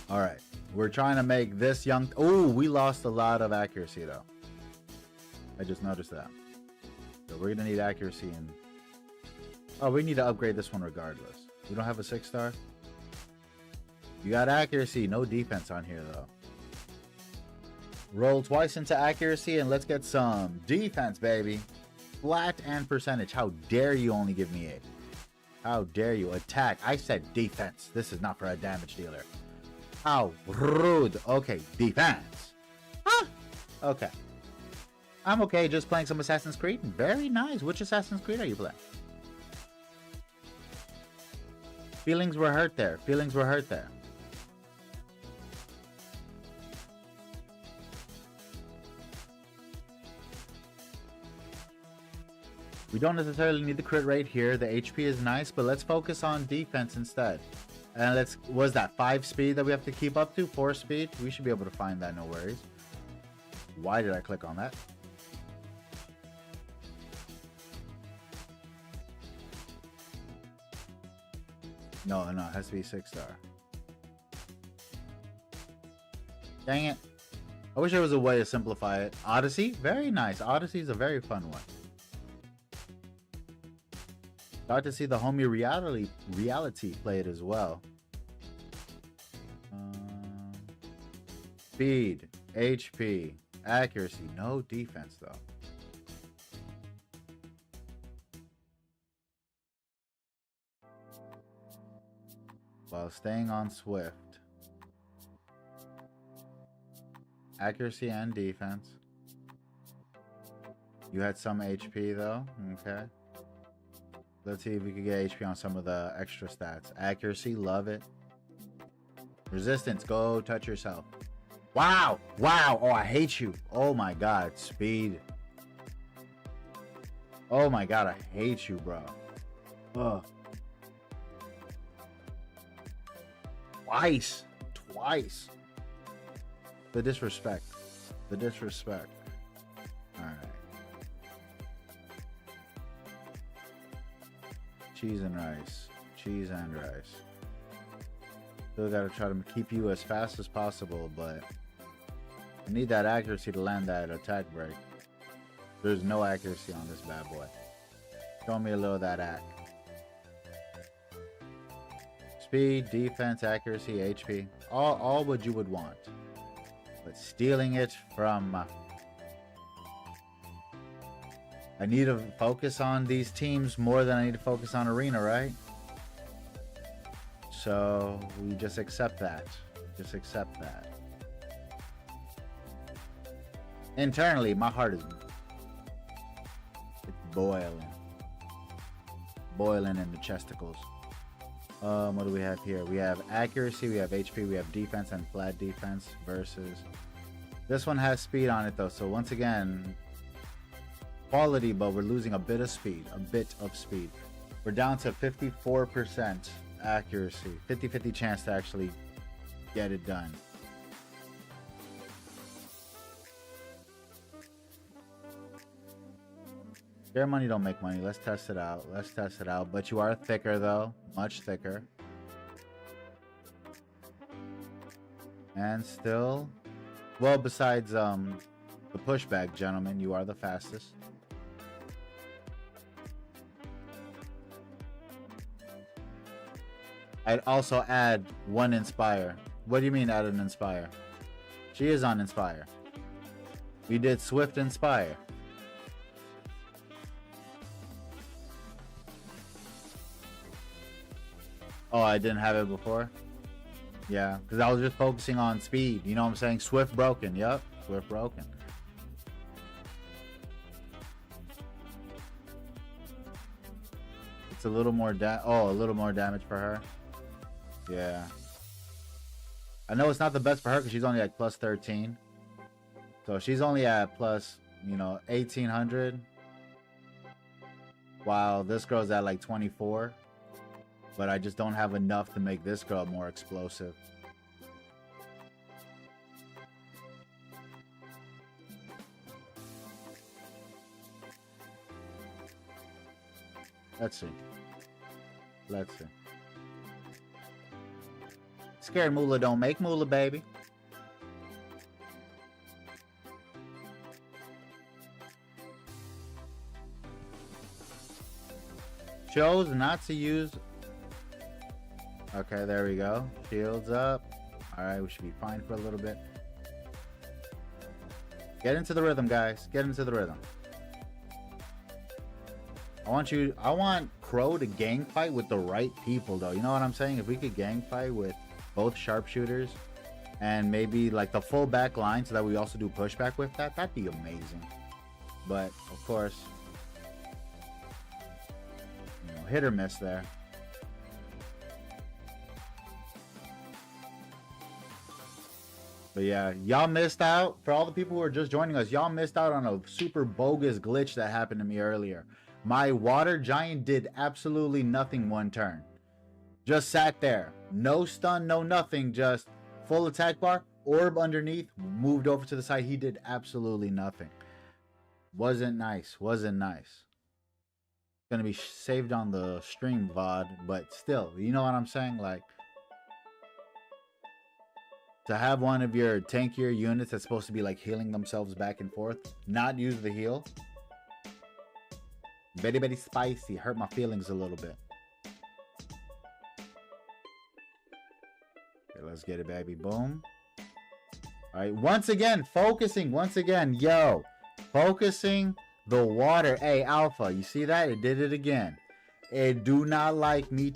All right. We're trying to make this young... Oh, we lost a lot of accuracy, though. I just noticed that. So we're going to need accuracy. And oh, we need to upgrade this one regardless. We don't have a 6-star. You got accuracy. No defense on here, though. Roll twice into accuracy, and let's get some defense, baby. Flat and percentage. How dare you only give me 8? How dare you? Attack. I said defense. This is not for a damage dealer. How rude. Okay, defense. Huh? Okay. I'm okay just playing some Assassin's Creed. Very nice. Which Assassin's Creed are you playing? Feelings were hurt there. Feelings were hurt there. We don't necessarily need the crit rate here. The HP is nice, but let's focus on defense instead. And let's, was that 5 speed that we have to keep up to? 4 speed? We should be able to find that, no worries. Why did I click on that? No, it has to be 6-star. Dang it. I wish there was a way to simplify it. Odyssey? Very nice. Odyssey is a very fun one. Got to see the homie reality play it as well. Speed, HP, accuracy, no defense though. While staying on Swift. Accuracy and defense. You had some HP though, okay. Let's see if we can get HP on some of the extra stats. Accuracy, love it. Resistance, go touch yourself. Wow, wow, oh I hate you. Oh my god, speed. Oh my god, I hate you, bro. Ugh. Twice. The disrespect. The disrespect. Alright. Cheese and rice. Cheese and rice. Still gotta try to keep you as fast as possible, but I need that accuracy to land that attack break. There's no accuracy on this bad boy. Show me a little of that act. Speed, defense, accuracy, HP. All what you would want. But stealing it from... I need to focus on these teams more than I need to focus on Arena, right? So we just accept that. Just accept that. Internally, my heart is boiling. Boiling in the chesticles. What do we have here? We have accuracy, we have HP, we have defense and flat defense versus... This one has speed on it though, so once again... Quality, but we're losing a bit of speed. A bit of speed. We're down to 54% accuracy. 50-50 chance to actually get it done. Your money don't make money. Let's test it out. Let's test it out. But you are thicker though. Much thicker. And still... Well, besides the pushback, gentlemen, you are the fastest. I'd also add 1 Inspire. What do you mean add an Inspire? She is on Inspire. We did Swift Inspire. Oh, I didn't have it before? Yeah, because I was just focusing on speed. You know what I'm saying? Swift broken. Yep, Swift broken. It's a little more a little more damage for her. Yeah. I know it's not the best for her because she's only at plus 13. So she's only at plus, you know, 1800. While this girl's at like 24. But I just don't have enough to make this girl more explosive. Let's see. Let's see. Scared moolah don't make moolah, baby. Chose not to use. Okay, there we go. Shields up. Alright, we should be fine for a little bit. Get into the rhythm, guys. Get into the rhythm. I want Crow to gang fight with the right people, though. You know what I'm saying? If we could gang fight with both sharpshooters and maybe like the full back line so that we also do pushback with that, that'd be amazing. But of course, you know, hit or miss there. But yeah, y'all missed out. For all the people who are just joining us, y'all missed out on a super bogus glitch that happened to me earlier. My water giant did absolutely nothing one turn. Just sat there. No stun, no nothing. Just full attack bar. Orb underneath. Moved over to the side. He did absolutely nothing. Wasn't nice. Wasn't nice. Gonna be saved on the stream VOD. But still, you know what I'm saying? Like, to have one of your tankier units that's supposed to be like healing themselves back and forth, not use the heal. Very, very spicy. Hurt my feelings a little bit. Okay, let's get it, baby. Boom. All right. Once again, focusing. Once again, yo. Focusing the water. Hey, Alpha. You see that? It did it again. It do not like me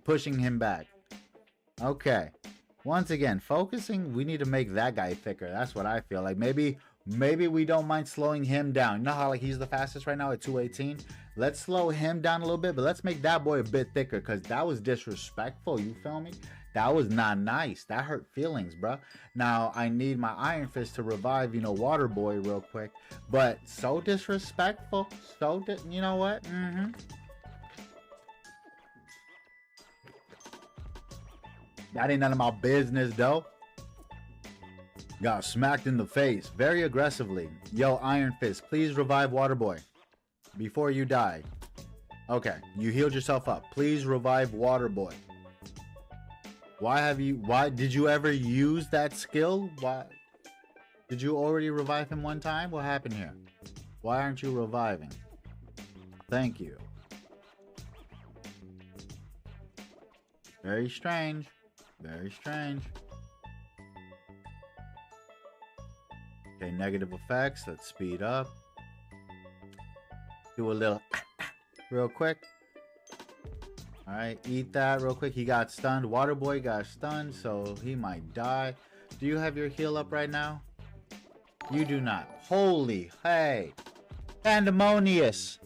pushing him back. Okay. Once again, focusing. We need to make that guy thicker. That's what I feel like. Maybe we don't mind slowing him down. You know how like he's the fastest right now at 218? Let's slow him down a little bit, but let's make that boy a bit thicker because that was disrespectful. You feel me? That was not nice. That hurt feelings, bro. Now, I need my Iron Fist to revive, you know, Water Boy real quick. But so disrespectful. You know what? That ain't none of my business, though. Got smacked in the face very aggressively. Yo, Iron Fist, please revive Waterboy before you die. Okay, you healed yourself up. Please revive Waterboy. Why did you ever use that skill? Why did you already revive him one time? What happened here? Why aren't you reviving? Thank you. Very strange. Very strange. Okay, negative effects. Let's speed up. Do a little real quick. Alright, eat that real quick. He got stunned. Waterboy got stunned, so he might die. Do you have your heal up right now? You do not. Holy, hey. Pandemonious.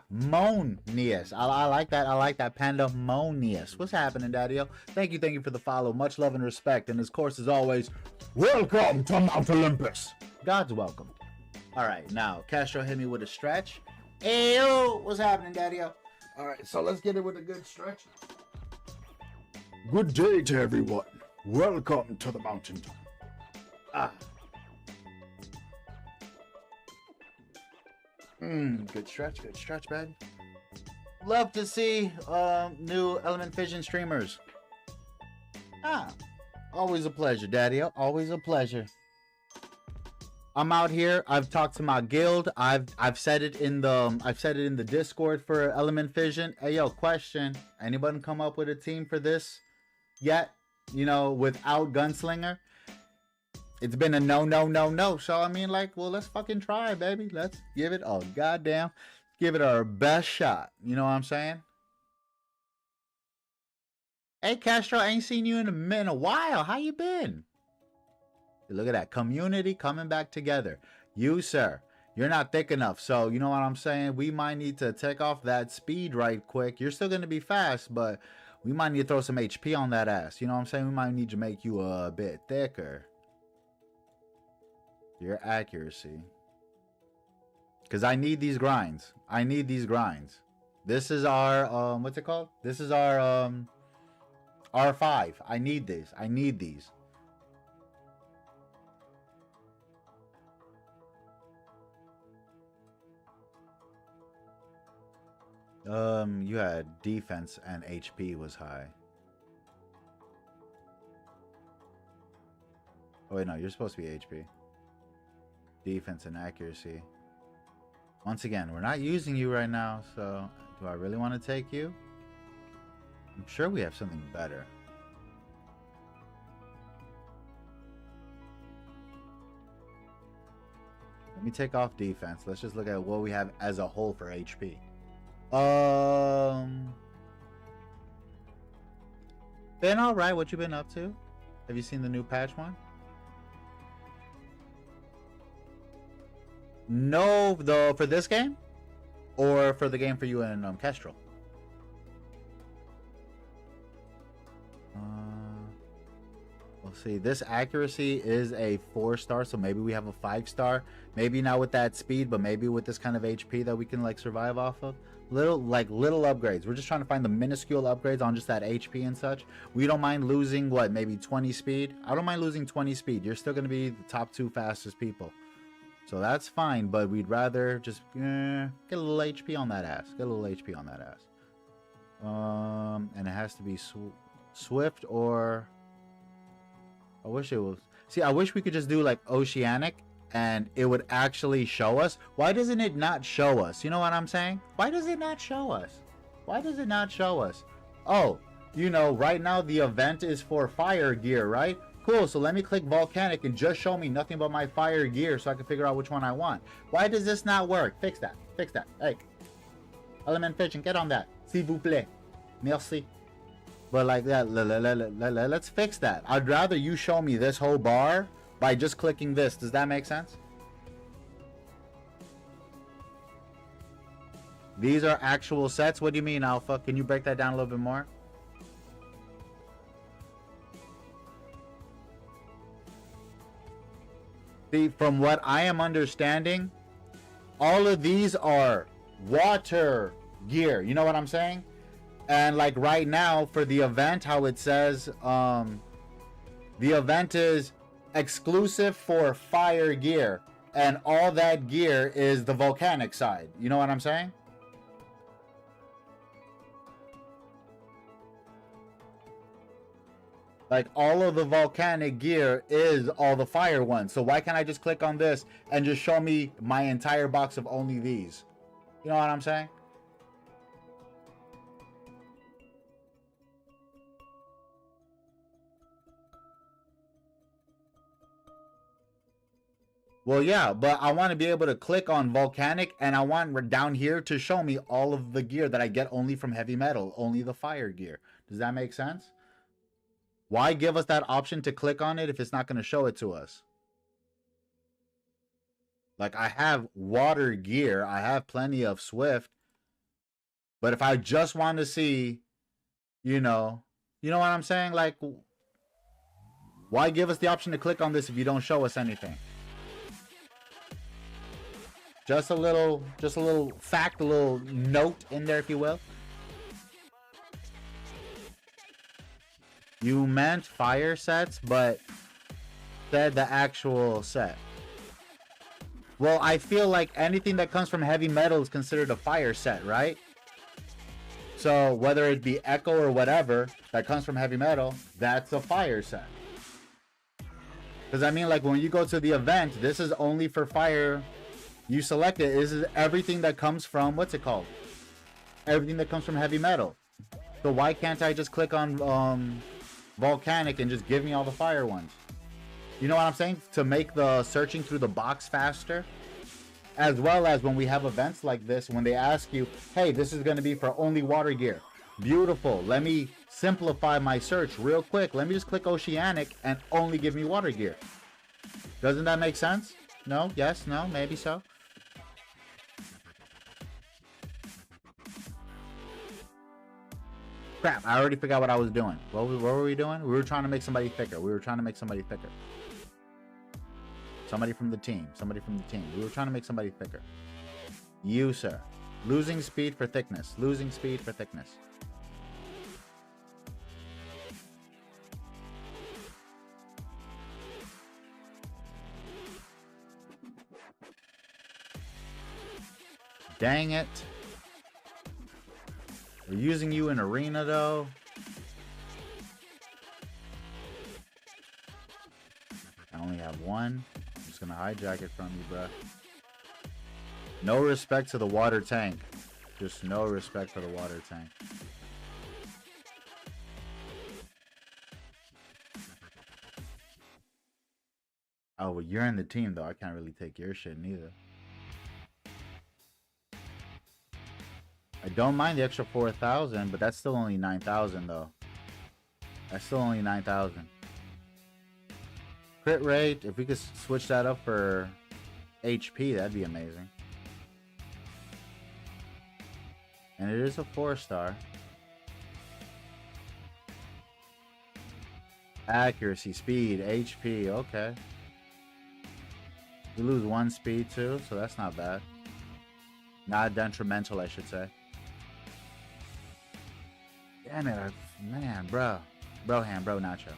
Monious. I like that. I like that. Pandemonious. What's happening, Daddy-O? Thank you for the follow. Much love and respect. And of course, as always, welcome to Mount Olympus. God's welcome. All right, now, Castro hit me with a stretch. Ayo, what's happening, Daddy-O? All right, so let's get it with a good stretch. Good day to everyone. Welcome to the mountaintop. Good stretch, baby. Love to see new Element Fission streamers. Always a pleasure, Daddy. Always a pleasure. I'm out here. I've talked to my guild. I've said it in the Discord for Element Fission. Hey yo, question. Anybody come up with a team for this yet? You know, without Gunslinger? It's been a no. So I mean, like, well, let's fucking try, baby. Let's give it give it our best shot. You know what I'm saying? Hey, Castro, I ain't seen you in a while. How you been? Look at that community coming back together. You, sir, you're not thick enough. So you know what I'm saying? We might need to take off that speed right quick. You're still gonna be fast, but We might need to throw some HP on that ass. You know what I'm saying? We might need to make you a bit thicker. Your accuracy. Because I need these grinds. I need these grinds. This is our, what's it called? This is our, R5. I need this. I need these. You had defense and HP was high. Oh wait, no, you're supposed to be HP. Defense and accuracy. Once again, we're not using you right now, so do I really want to take you? I'm sure we have something better. Let me take off defense. Let's just look at what we have as a whole for HP. Been alright. What you been up to? Have you seen the new patch one? No, though, for this game? Or for the game for you and Kestrel? We'll see. This accuracy is a 4-star, so maybe we have a 5-star. Maybe not with that speed, but maybe with this kind of HP that we can like survive off of. Little upgrades. We're just trying to find the minuscule upgrades on just that HP and such. We don't mind losing what, maybe 20 speed. I don't mind losing 20 speed. You're still going to be the top 2 fastest people. So that's fine, but we'd rather just get a little HP on that ass. Get a little HP on that ass. And it has to be swift or... I wish it was... See, I wish we could just do like oceanic and it would actually show us. Why doesn't it not show us? You know what I'm saying? Why does it not show us? Why does it not show us? Oh, you know, right now the event is for fire gear, right? Cool, so let me click volcanic and just show me nothing but my fire gear so I can figure out which one I want. Why does this not work? Fix that. Fix that. Hey. Element Fission, get on that. S'il vous plaît. Merci. But like that, let's fix that. I'd rather you show me this whole bar by just clicking this. Does that make sense? These are actual sets? What do you mean, Alpha? Can you break that down a little bit more? See, from what I am understanding, all of these are water gear. You know what I'm saying? And like right now for the event, how it says, the event is exclusive for fire gear. And all that gear is the volcanic side. You know what I'm saying? Like all of the volcanic gear is all the fire ones. So why can't I just click on this and just show me my entire box of only these? You know what I'm saying? Well, yeah, but I want to be able to click on volcanic and I want down here to show me all of the gear that I get only from heavy metal, only the fire gear. Does that make sense? Why give us that option to click on it if it's not going to show it to us? Like I have water gear, I have plenty of Swift, but if I just want to see, you know what I'm saying? Like, why give us the option to click on this if you don't show us anything? Just a little fact, a little note in there, if you will. You meant fire sets, but said the actual set. Well, I feel like anything that comes from heavy metal is considered a fire set, right? So whether it be Echo or whatever that comes from heavy metal, that's a fire set. Because I mean, like when you go to the event, this is only for fire. You select it. This is everything that comes from, what's it called? Everything that comes from heavy metal. So why can't I just click on volcanic and just give me all the fire ones? You know what I'm saying? To make the searching through the box faster. As well as when we have events like this, when they ask you, hey, this is going to be for only water gear. Beautiful. Let me simplify my search real quick. Let me just click oceanic and only give me water gear. Doesn't that make sense? No? Yes? No? Maybe so? Crap, I already forgot what I was doing. What were we doing? We were trying to make somebody thicker. We were trying to make somebody thicker. Somebody from the team. Somebody from the team. We were trying to make somebody thicker. You, sir. Losing speed for thickness. Losing speed for thickness. Dang it. We're using you in arena, though. I only have one. I'm just gonna hijack it from you, bruh. No respect to the water tank. Just no respect for the water tank. Oh, well, you're in the team, though. I can't really take your shit, neither. I don't mind the extra 4,000, but that's still only 9,000, though. That's still only 9,000. Crit rate, if we could switch that up for HP, that'd be amazing. And it is a 4-star. Accuracy, speed, HP, okay. We lose 1 speed too, so that's not bad. Not detrimental, I should say. Damn it, man, bro. Bro hand, bro nacho.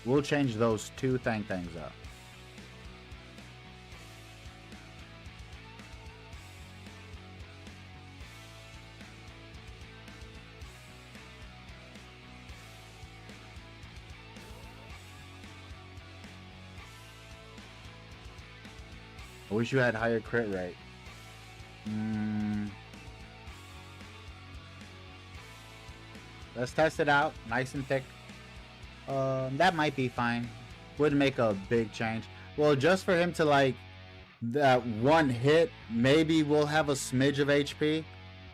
We'll change those 2 things up. I wish you had higher crit rate. Let's test it out. Nice and thick. That might be fine. Wouldn't make a big change. Well, just for him to like that 1 hit, maybe we'll have a smidge of HP.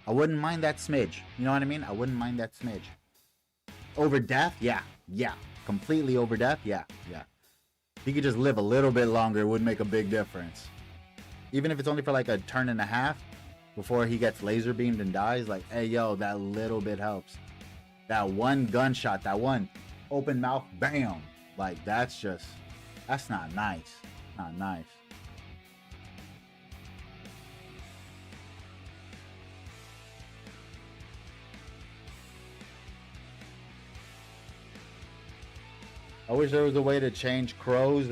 I wouldn't mind that smidge. You know what I mean? I wouldn't mind that smidge. Over death? Yeah. Yeah. Completely over death? Yeah. Yeah. If he could just live a little bit longer, it would make a big difference. Even if it's only for like a turn and a half before he gets laser beamed and dies, like, hey, yo, that little bit helps. That 1 gunshot, that 1 open mouth, bam. Like, that's not nice. Not nice. I wish there was a way to change Crow's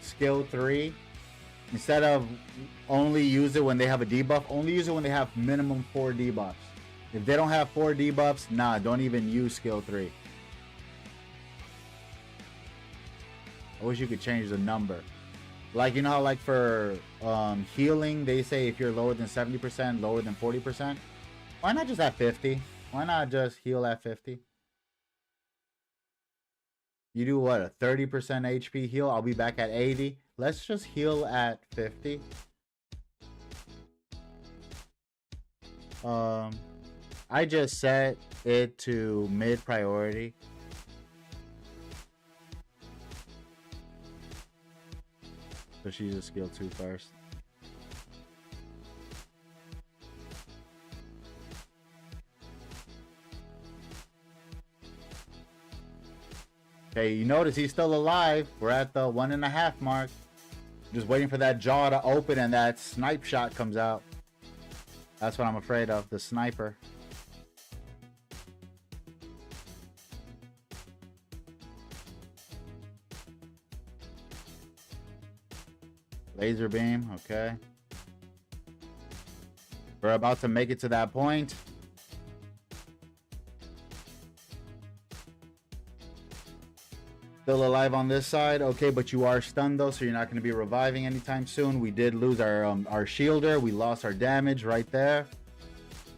skill 3. Instead of only use it when they have a debuff, only use it when they have minimum 4 debuffs. If they don't have 4 debuffs, nah, don't even use skill 3. I wish you could change the number. Like, you know how like for healing, they say if you're lower than 70%, lower than 40%? Why not just at 50? Why not just heal at 50? You do what, a 30% HP heal? I'll be back at 80. Let's just heal at 50. I just set it to mid priority. So she's a skill 2 first. Okay, you notice he's still alive. We're at the 1.5 mark. Just waiting for that jaw to open and that snipe shot comes out. That's what I'm afraid of, the sniper. Laser beam, okay. We're about to make it to that point. Still alive on this side, okay, but you are stunned though, so you're not going to be reviving anytime soon. We did lose our shielder. We lost our damage right there.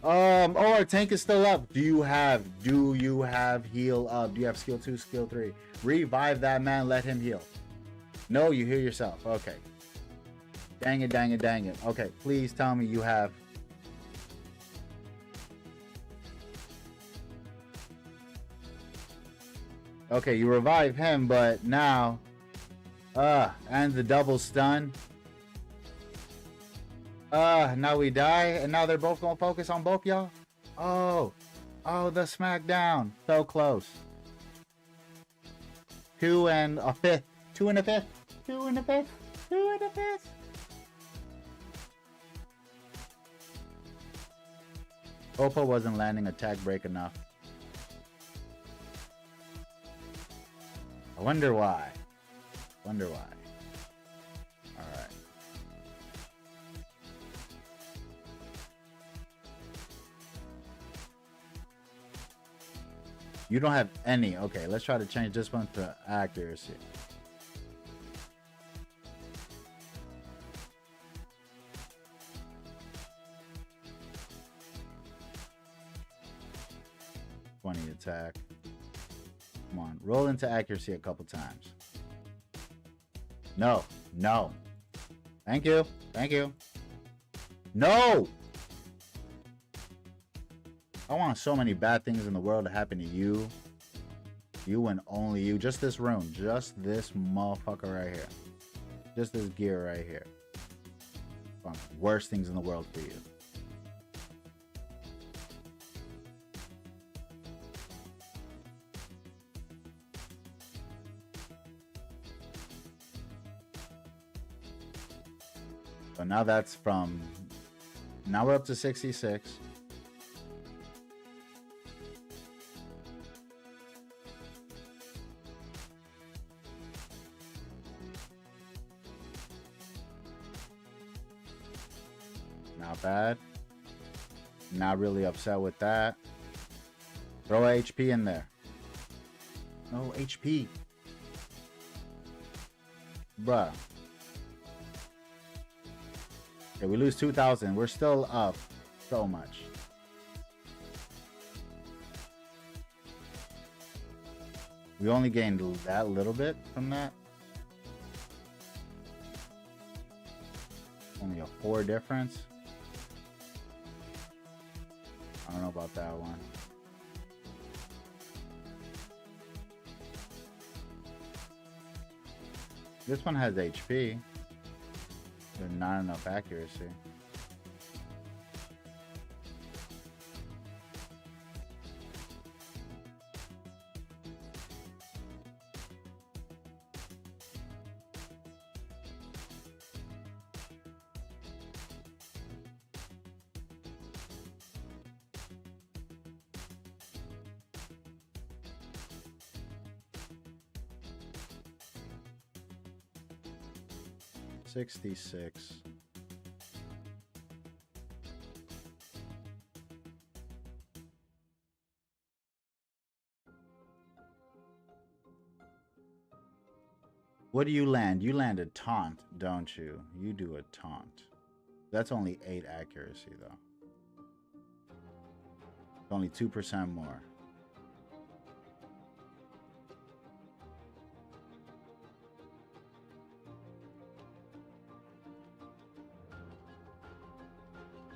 Oh, our tank is still up. Do you have heal up? Do you have skill 2, skill 3? Revive that man, let him heal. No, you heal yourself. Okay. Dang it, dang it, dang it. Okay, please tell me you have. Okay, you revive him, but now and the double stun. Now we die, and now they're both gonna focus on both y'all? Oh. Oh, the smackdown. So close. 2 and a 5th. 2 and a 5th. 2 and a 5th. 2 and a 5th. Oppo wasn't landing attack break enough. I wonder why. Wonder why. Alright. You don't have any. Okay, let's try to change this one to accuracy. Attack. Come on, roll into accuracy a couple times. No, no. Thank you, thank you. No! I want so many bad things in the world to happen to you. You and only you. Just this room. Just this motherfucker right here. Just this gear right here. Worst things in the world for you. So now that's from, now we're up to 66. Not bad. Not really upset with that. Throw a HP in there. No HP. Bruh. Okay, we lose 2,000. We're still up so much. We only gained that little bit from that. Only a 4 difference. I don't know about that one. This one has HP. But not enough accuracy. $66. What do you land? You land a taunt, don't you? You do a taunt. That's only 8 accuracy, though. It's only 2% more.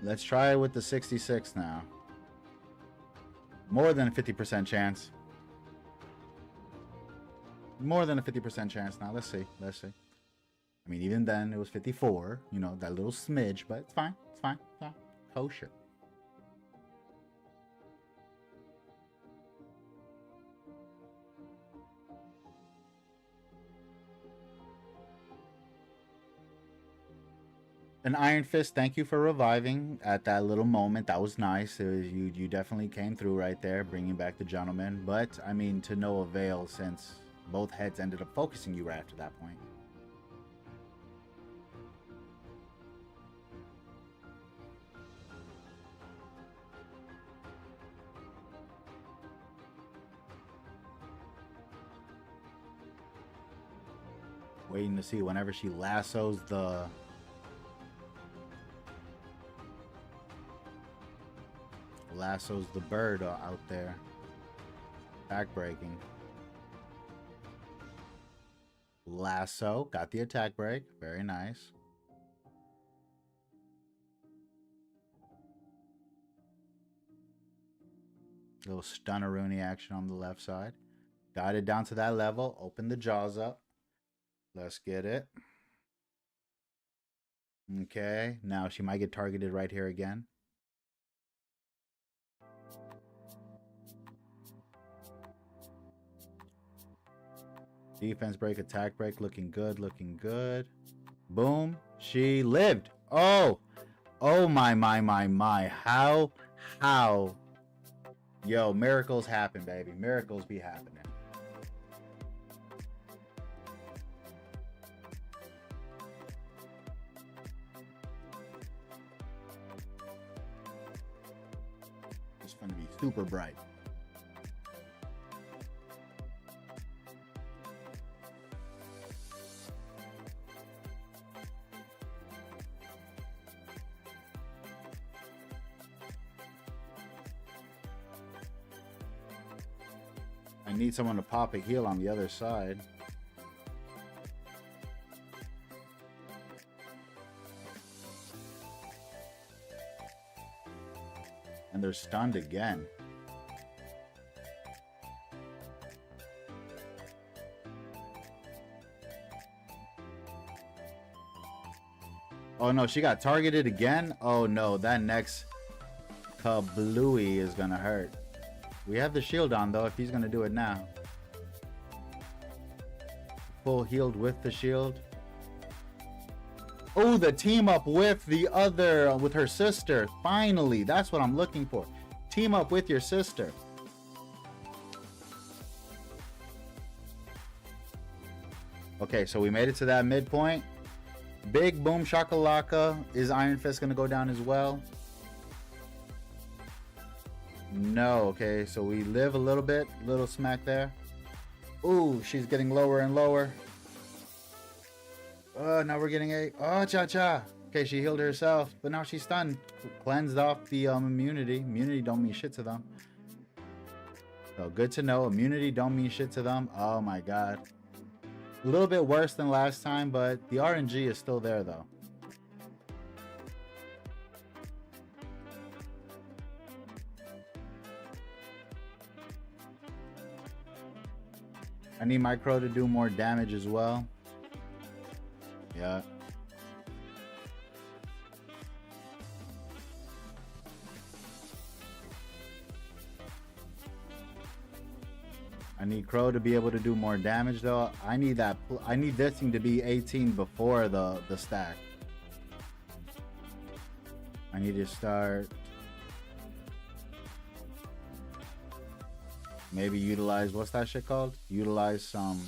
Let's try it with the 66 now. More than a 50% chance. More than a 50% chance now. Let's see. Let's see. I mean, even then, it was 54. You know, that little smidge, but it's fine. It's fine. It's fine. Kosher. An Iron Fist, thank you for reviving at that little moment. That was nice. You definitely came through right there, bringing back the gentleman. But, I mean, to no avail since both heads ended up focusing you right after that point. Waiting to see whenever she lassos the... lassos the bird out there. Back breaking. Lasso. Got the attack break. Very nice. Little stunner-rooney action on the left side. Got it down to that level. Open the jaws up. Let's get it. Okay, now she might get targeted right here again. Defense break, attack break, looking good, looking good. Boom, she lived. Oh, oh my. How? Yo, miracles happen, baby. Miracles be happening. It's gonna be super bright. I need someone to pop a heal on the other side. And they're stunned again. Oh no, she got targeted again? Oh no, that next kablooey is gonna hurt. We have the shield on though, if he's gonna do it now. Full healed with the shield. Oh, the team up with the other, with her sister. Finally, that's what I'm looking for. Team up with your sister. Okay, so we made it to that midpoint. Big boom shakalaka. Is Iron Fist gonna go down as well? No. Okay, so we live a little bit. Little smack there. Ooh, she's getting lower and lower. Now we're getting a... Oh, cha-cha. Okay, she healed herself, but now she's stunned. Cleansed off the immunity. Immunity don't mean shit to them. So good to know. Immunity don't mean shit to them. Oh my god. A little bit worse than last time, but the RNG is still there though. I need my crow to do more damage as well. Yeah. I need Crow to be able to do more damage though. I need that. I need this thing to be 18 before the stack. I need to start. Maybe utilize, what's that shit called? Utilize some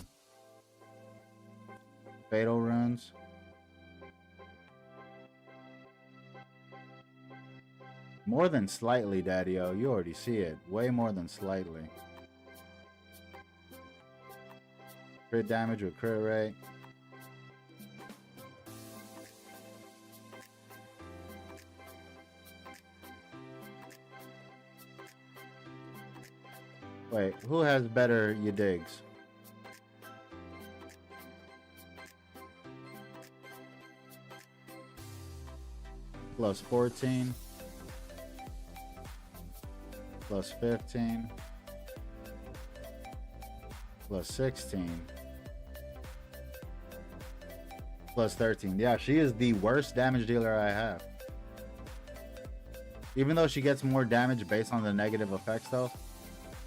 fatal runes. More than slightly, Daddy-O. You already see it. Way more than slightly. Crit damage with crit rate. Wait, who has better you digs? Plus 14. Plus 15. Plus 16. Plus 13. Yeah, she is the worst damage dealer I have. Even though she gets more damage based on the negative effects though.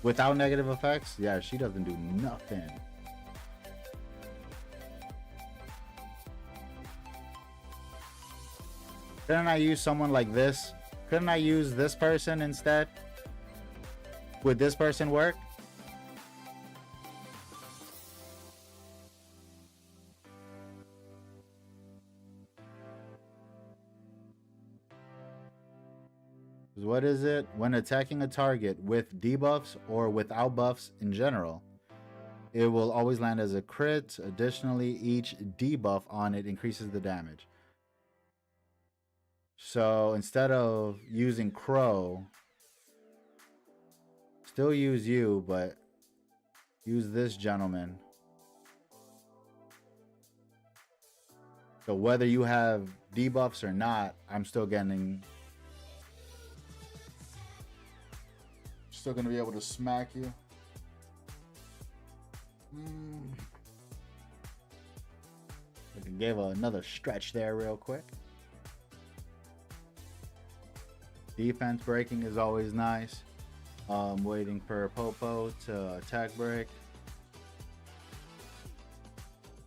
Without negative effects, yeah, she doesn't do nothing. Couldn't I use someone like this? Couldn't I use this person instead? Would this person work? What is it? When attacking a target with debuffs or without buffs in general, it will always land as a crit. Additionally, each debuff on it increases the damage. So instead of using Crow, still use you, but use this gentleman. So whether you have debuffs or not, I'm still getting... Still gonna be able to smack you. I can give another stretch there real quick. Defense breaking is always nice. Waiting for Popo to attack break.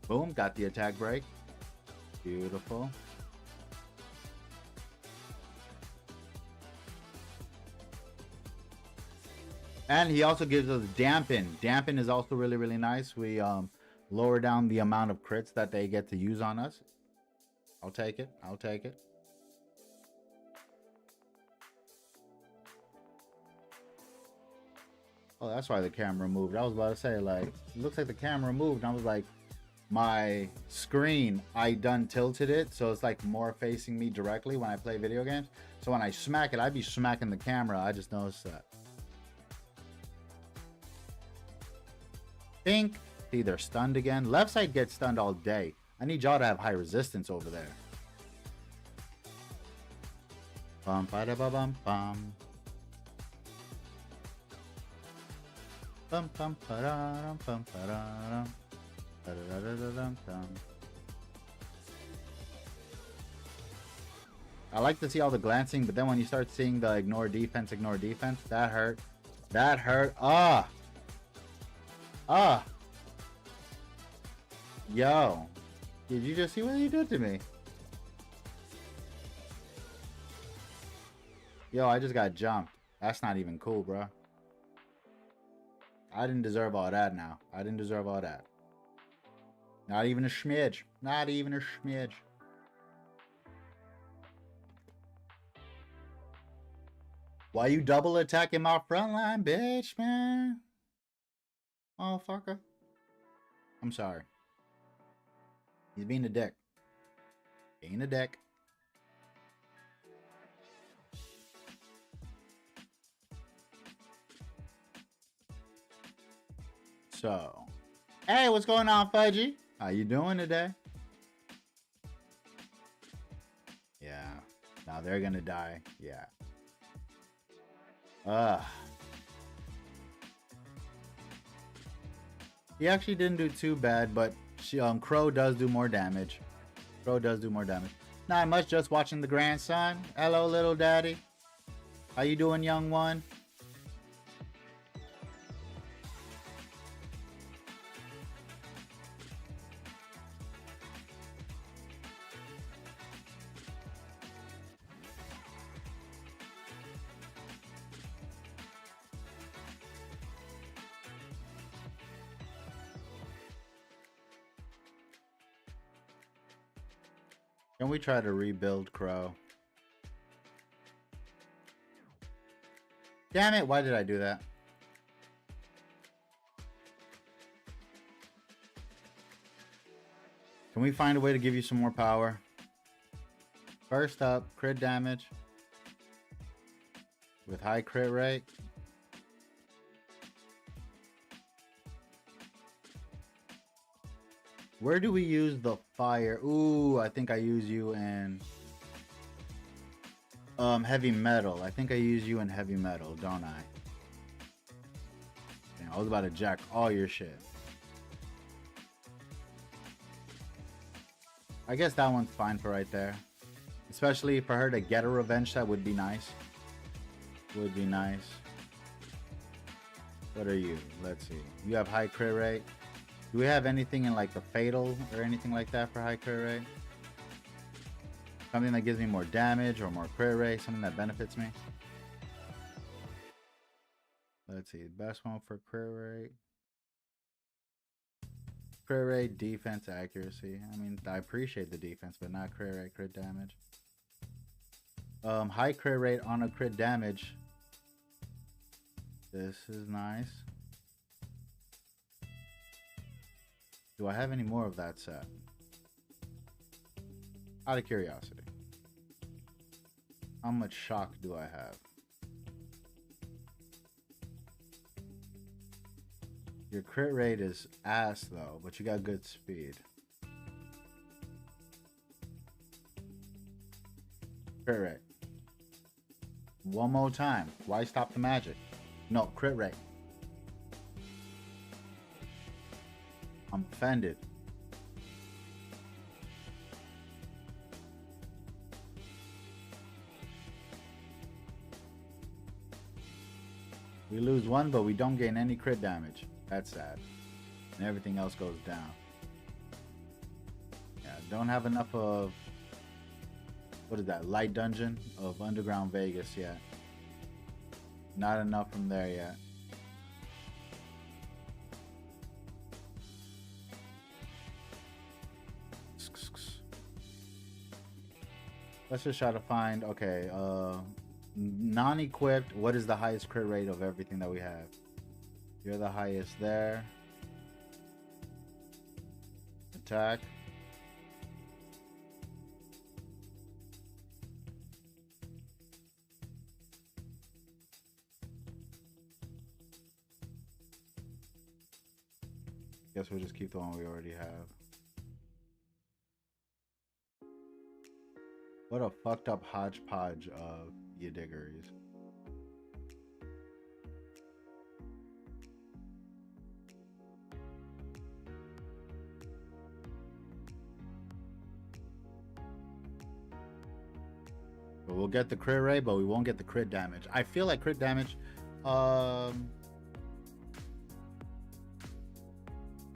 Boom, got the attack break. Beautiful. And he also gives us dampen. Dampen is also really, really nice. We lower down the amount of crits that they get to use on us. I'll take it. I'll take it. Oh, that's why the camera moved. I was about to say, like, it looks like the camera moved. And I was like, my screen, I done tilted it. So it's like more facing me directly when I play video games. So when I smack it, I'd be smacking the camera. I just noticed that. Think. See, they're stunned again. Left side gets stunned all day. I need y'all to have high resistance over there. Bum ba da ba bum bum. Bum bum ba da dum bum ba da dum. Da da da da dum dum. I like to see all the glancing, but then when you start seeing the ignore defense, that hurt. That hurt. Ah. Ah. Yo. Did you just see what he did to me? Yo, I just got jumped. That's not even cool, bro. I didn't deserve all that now. I didn't deserve all that. Not even a smidge. Not even a smidge. Why you double attacking my front line, bitch, man? Motherfucker. I'm sorry. He's being a dick. Being a dick. So, hey, what's going on, Fudgy? How you doing today? Yeah. Now they're gonna die. Yeah. He actually didn't do too bad, but Crow does do more damage. Crow does do more damage. Not much, just watching the grandson. Hello, little daddy. How you doing, young one? Can we try to rebuild Crow? Damn it, why did I do that? Can we find a way to give you some more power? First up, crit damage with high crit rate. Where do we use the fire? Ooh, I think I use you in heavy metal. I think I use you in heavy metal, don't I? Damn, I was about to jack all your shit. I guess that one's fine for right there. Especially for her to get a revenge set would be nice. Would be nice. What are you? Let's see. You have high crit rate. Do we have anything in like the fatal or anything like that for high crit rate? Something that gives me more damage or more crit rate, something that benefits me. Let's see, best one for crit rate. Crit rate, defense, accuracy. I mean, I appreciate the defense, but not crit rate, crit damage. High crit rate on a crit damage. This is nice. Do I have any more of that set? Out of curiosity. How much shock do I have? Your crit rate is ass though, but you got good speed. Crit rate. One more time. Why stop the magic? No, crit rate. I'm offended. We lose one, but we don't gain any crit damage. That's sad. And everything else goes down. Yeah, don't have enough of... What is that? Light Dungeon of Underground Vegas yet. Not enough from there yet. Let's just try to find, okay, non-equipped, what is the highest crit rate of everything that we have? You're the highest there. Attack. Guess we'll just keep the one we already have. What a fucked up hodgepodge of Yadiggeries. But we'll get the crit rate, but we won't get the crit damage. I feel like crit damage,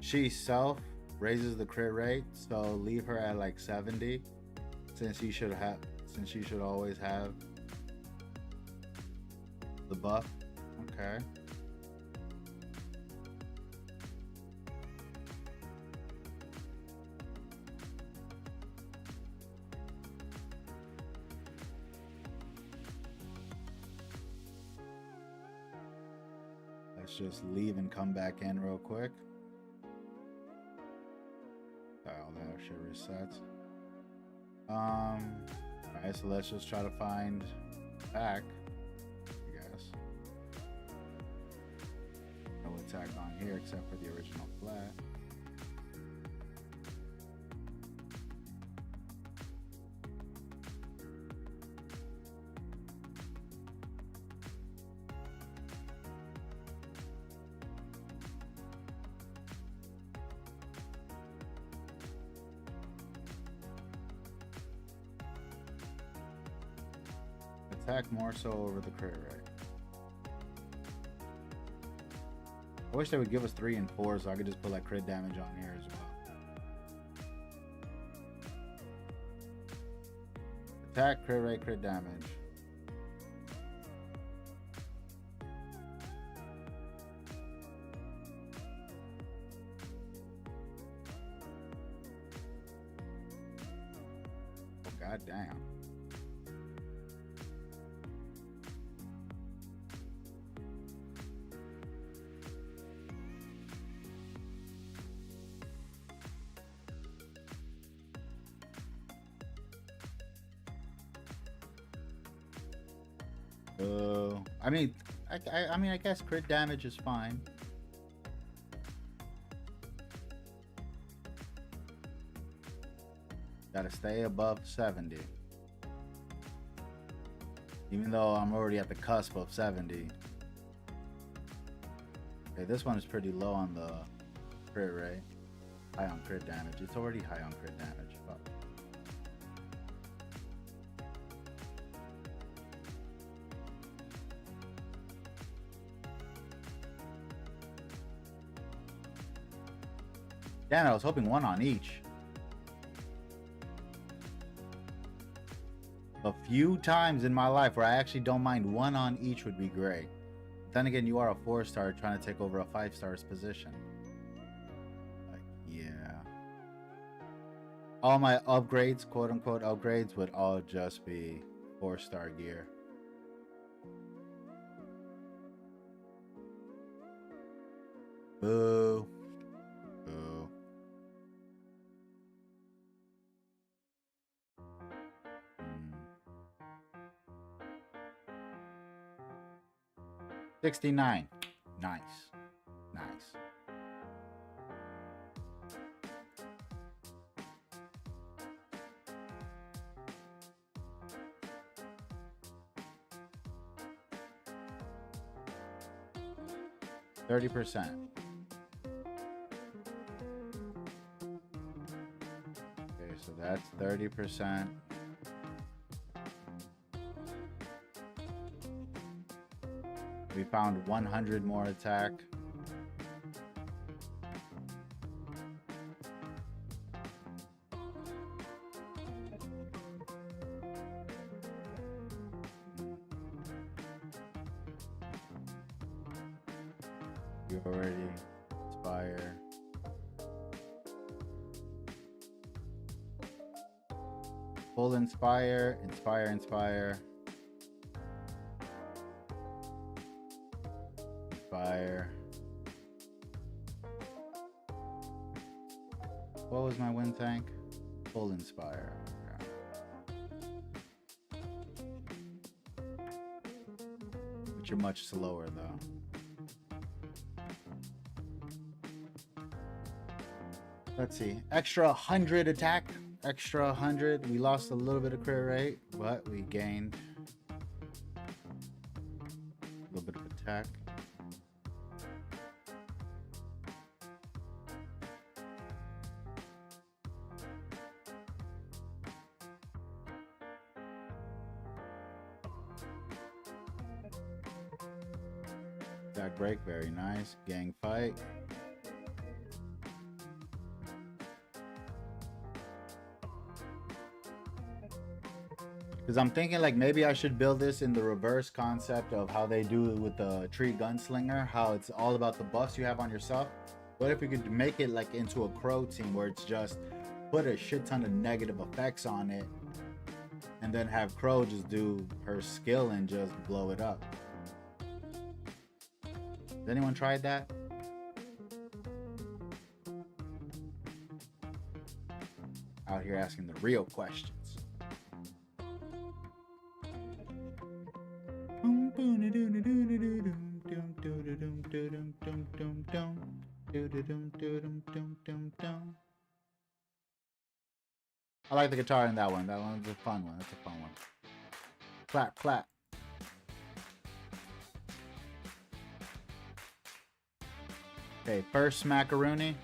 she self raises the crit rate, so leave her at like 70. Since you should always have the buff. Okay. Let's just leave and come back in real quick. All that shit resets. Alright, so let's just try to find attack, I guess. No attack on here except for the original flat. Attack more so over the crit rate. I wish they would give us 3 and 4 so I could just put like crit damage on here as well. Attack, crit rate, crit damage. Oh, god damn. I mean, I guess crit damage is fine. Gotta stay above 70. Even though I'm already at the cusp of 70. Okay, this one is pretty low on the crit rate. High on crit damage. It's already high on crit damage. Fuck. Damn, I was hoping 1 on each. A few times in my life where I actually don't mind 1 on each would be great. But then again, you are a 4-star trying to take over a 5-star's position. Like, yeah. All my upgrades, quote unquote upgrades, would all just be 4-star gear. Boo. Boo. 69. Nice. Nice. %. Okay, so that's 30%. We found 100 more attack. You already inspire. Full inspire, inspire, inspire. Inspire. What was my wind tank? Full inspire. Okay. But you're much slower though. Let's see. Extra 100 attack. Extra 100. We lost a little bit of crit rate, but we gained a little bit of attack. Attack break, very nice. Gang fight. Because I'm thinking like maybe I should build this in the reverse concept of how they do it with the tree gunslinger, how it's all about the buffs you have on yourself. What if we could make it like into a crow team where it's just put a shit ton of negative effects on it and then have Crow just do her skill and just blow it up? Has anyone tried that? Out here asking the real questions. I like the guitar in that one. That one's a fun one. That's a fun one. Clap, clap. Okay, first macaroni.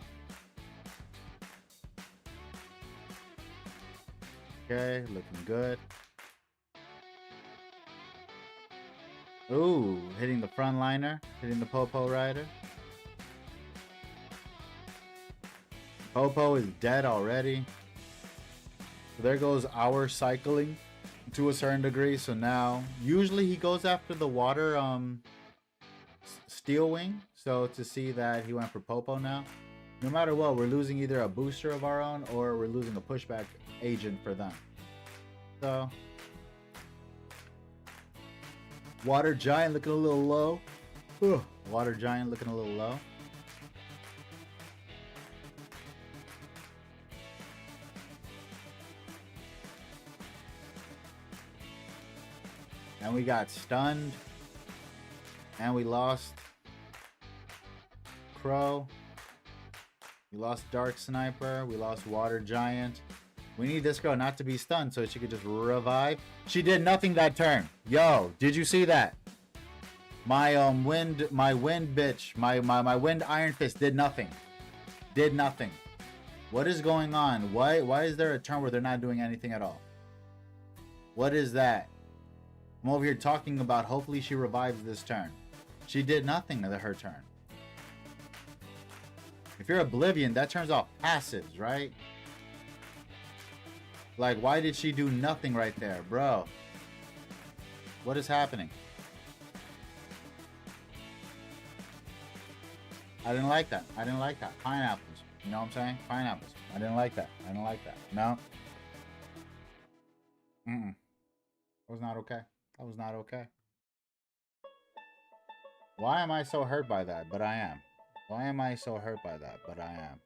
Okay, looking good. Ooh, hitting the front liner, hitting the Popo rider. Popo is dead already. So there goes our cycling to a certain degree. So now, usually he goes after the water steel wing. So to see that he went for Popo now, no matter what, we're losing either a booster of our own or we're losing a pushback agent for them. So Water Giant looking a little low. Ugh. Water Giant looking a little low. And we got stunned. And we lost Crow. We lost Dark Sniper. We lost Water Giant. We need this girl not to be stunned so she could just revive. She did nothing that turn. Yo, did you see that? My wind bitch, my wind Iron Fist did nothing. Did nothing. What is going on? Why is there a turn where they're not doing anything at all? What is that? I'm over here talking about hopefully she revives this turn. She did nothing to her turn. If you're Oblivion, that turns off passives, right? Like, why did she do nothing right there, bro? What is happening? I didn't like that. I didn't like that. Pineapples. You know what I'm saying? Pineapples. I didn't like that. I didn't like that. No. That was not okay. That was not okay. Why am I so hurt by that? But I am. Why am I so hurt by that? But I am.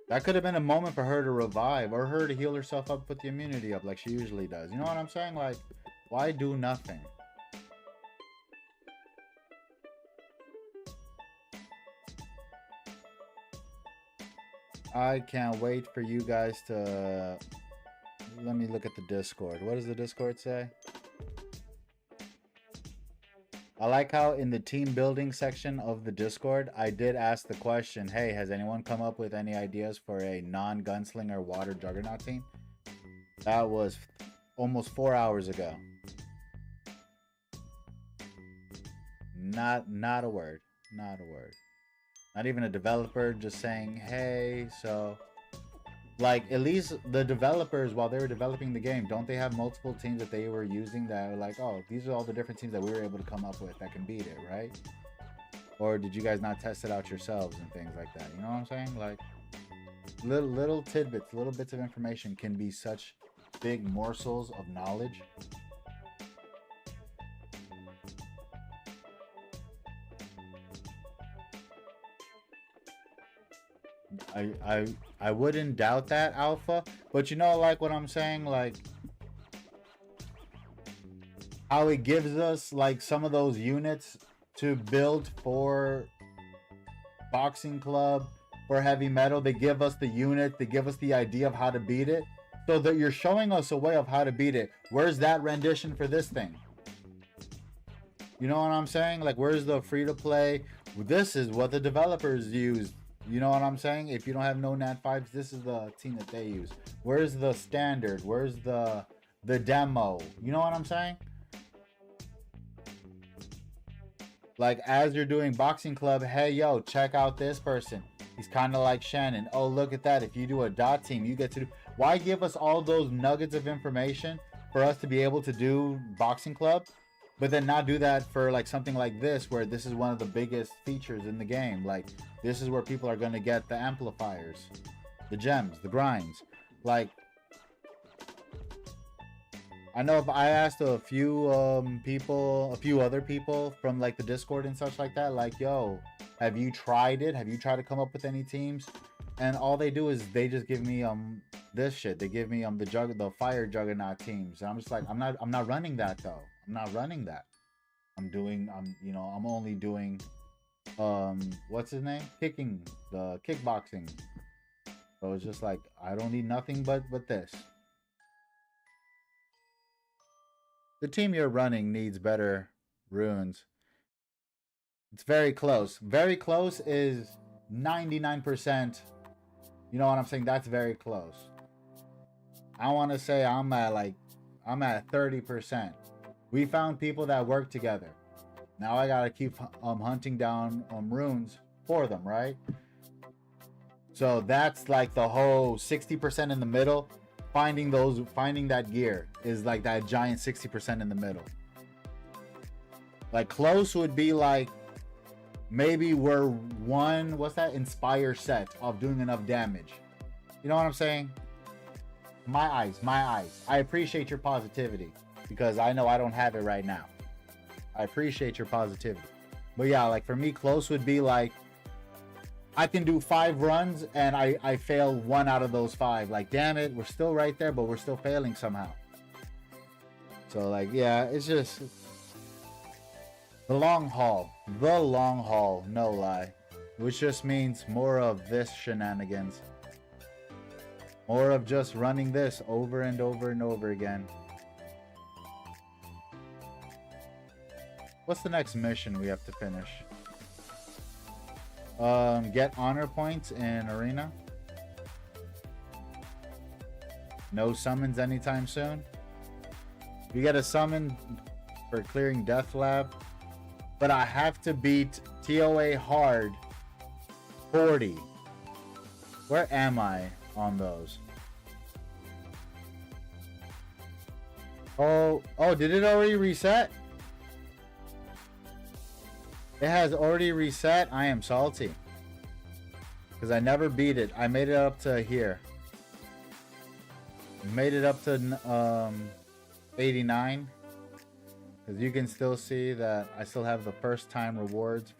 That could have been a moment for her to revive or her to heal herself up, put the immunity up like she usually does. You know what I'm saying? Like, why do nothing? I can't wait for you guys to... Let me look at the Discord. What does the Discord say? I like how in the team building section of the Discord, I did ask the question, hey, has anyone come up with any ideas for a non-gunslinger water Juggernaut team? That was almost 4 hours ago. Not a word. Not a word. Not even a developer just saying, hey, so... Like, at least the developers, while they were developing the game, don't they have multiple teams that they were using that were like, oh, these are all the different teams that we were able to come up with that can beat it, right? Or did you guys not test it out yourselves and things like that? You know what I'm saying? Like, little tidbits, little bits of information can be such big morsels of knowledge. I wouldn't doubt that, Alpha, but you know, like what I'm saying, like how it gives us like some of those units to build for Boxing Club, for Heavy Metal. They give us the unit, they give us the idea of how to beat it, so that you're showing us a way of how to beat it. Where's that rendition for this thing? You know what I'm saying? Like, where's the free-to-play? This is what the developers use. You know what I'm saying? If you don't have no Nat 5s, this is the team that they use. Where's the standard? Where's the demo? You know what I'm saying? Like, as you're doing Boxing Club, hey, yo, check out this person. He's kind of like Shannon. Oh, look at that. If you do a dot team, you get to do... Why give us all those nuggets of information for us to be able to do Boxing Club, but then not do that for like something like this, where this is one of the biggest features in the game? Like, this is where people are going to get the amplifiers, the gems, the grinds. Like, I know if I asked a few people, a few other people from like the Discord and such like that, like, yo, have you tried it? Have you tried to come up with any teams? And all they do is they just give me this shit. They give me the fire Juggernaut teams. And I'm just like, I'm not running that though. I'm not running that. I'm only doing what's his name? The kickboxing. So it's just like, I don't need nothing but this. The team you're running needs better runes. It's very close. Very close is 99%. You know what I'm saying? That's very close. I want to say I'm at 30%. We found people that work together. Now I gotta keep hunting down runes for them, right? So that's like the whole 60% in the middle. Finding that gear is like that giant 60% in the middle. Like, close would be like, maybe we're one, what's that, Inspire set of doing enough damage. You know what I'm saying? My eyes. I appreciate your positivity, because I know I don't have it right now. I appreciate your positivity. But yeah, like for me, close would be like, I can do 5 runs and I fail 1 out of those 5. Like, damn it, we're still right there, but we're still failing somehow. So like, yeah, it's just the long haul, no lie. Which just means more of this shenanigans. More of just running this over and over and over again. What's the next mission we have to finish? Get honor points in arena. No summons anytime soon. We get a summon for clearing Death Lab, but I have to beat TOA hard 40. Where am I on those? Oh, did it already reset? It has already reset. I am salty, because I never beat it. I made it up to here. Made it up to 89. Because you can still see that I still have the first time rewards.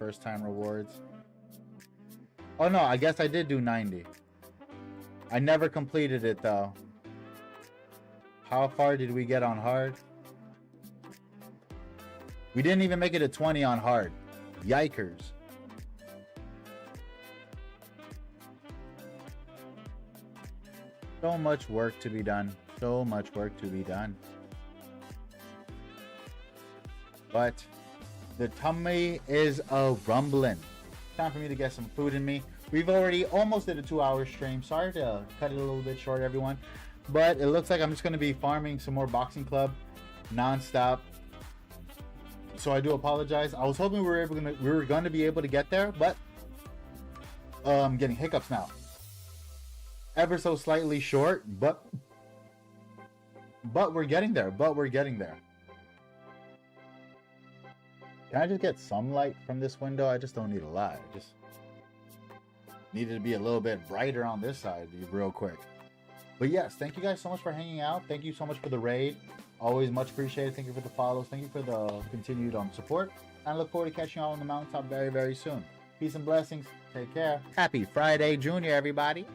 Oh no, I guess I did do 90. I never completed it though. How far did we get on hard? We didn't even make it to 20 on hard. Yikers. So much work to be done. But the tummy is a rumbling. Time for me to get some food in me. We've already almost did a 2-hour stream. Sorry to cut it a little bit short, everyone. But it looks like I'm just going to be farming some more boxing club non-stop. So I do apologize. I was hoping we were going to be able to get there, but I'm getting hiccups now. Ever so slightly short, but we're getting there. Can I just get some light from this window? I just don't need a lot. I just needed to be a little bit brighter on this side real quick. But yes, thank you guys so much for hanging out. Thank you so much for the raid. Always much appreciated. Thank you for the follows. Thank you for the continued support. And I look forward to catching you all on the mountaintop very, very soon. Peace and blessings. Take care. Happy Friday, Junior, everybody.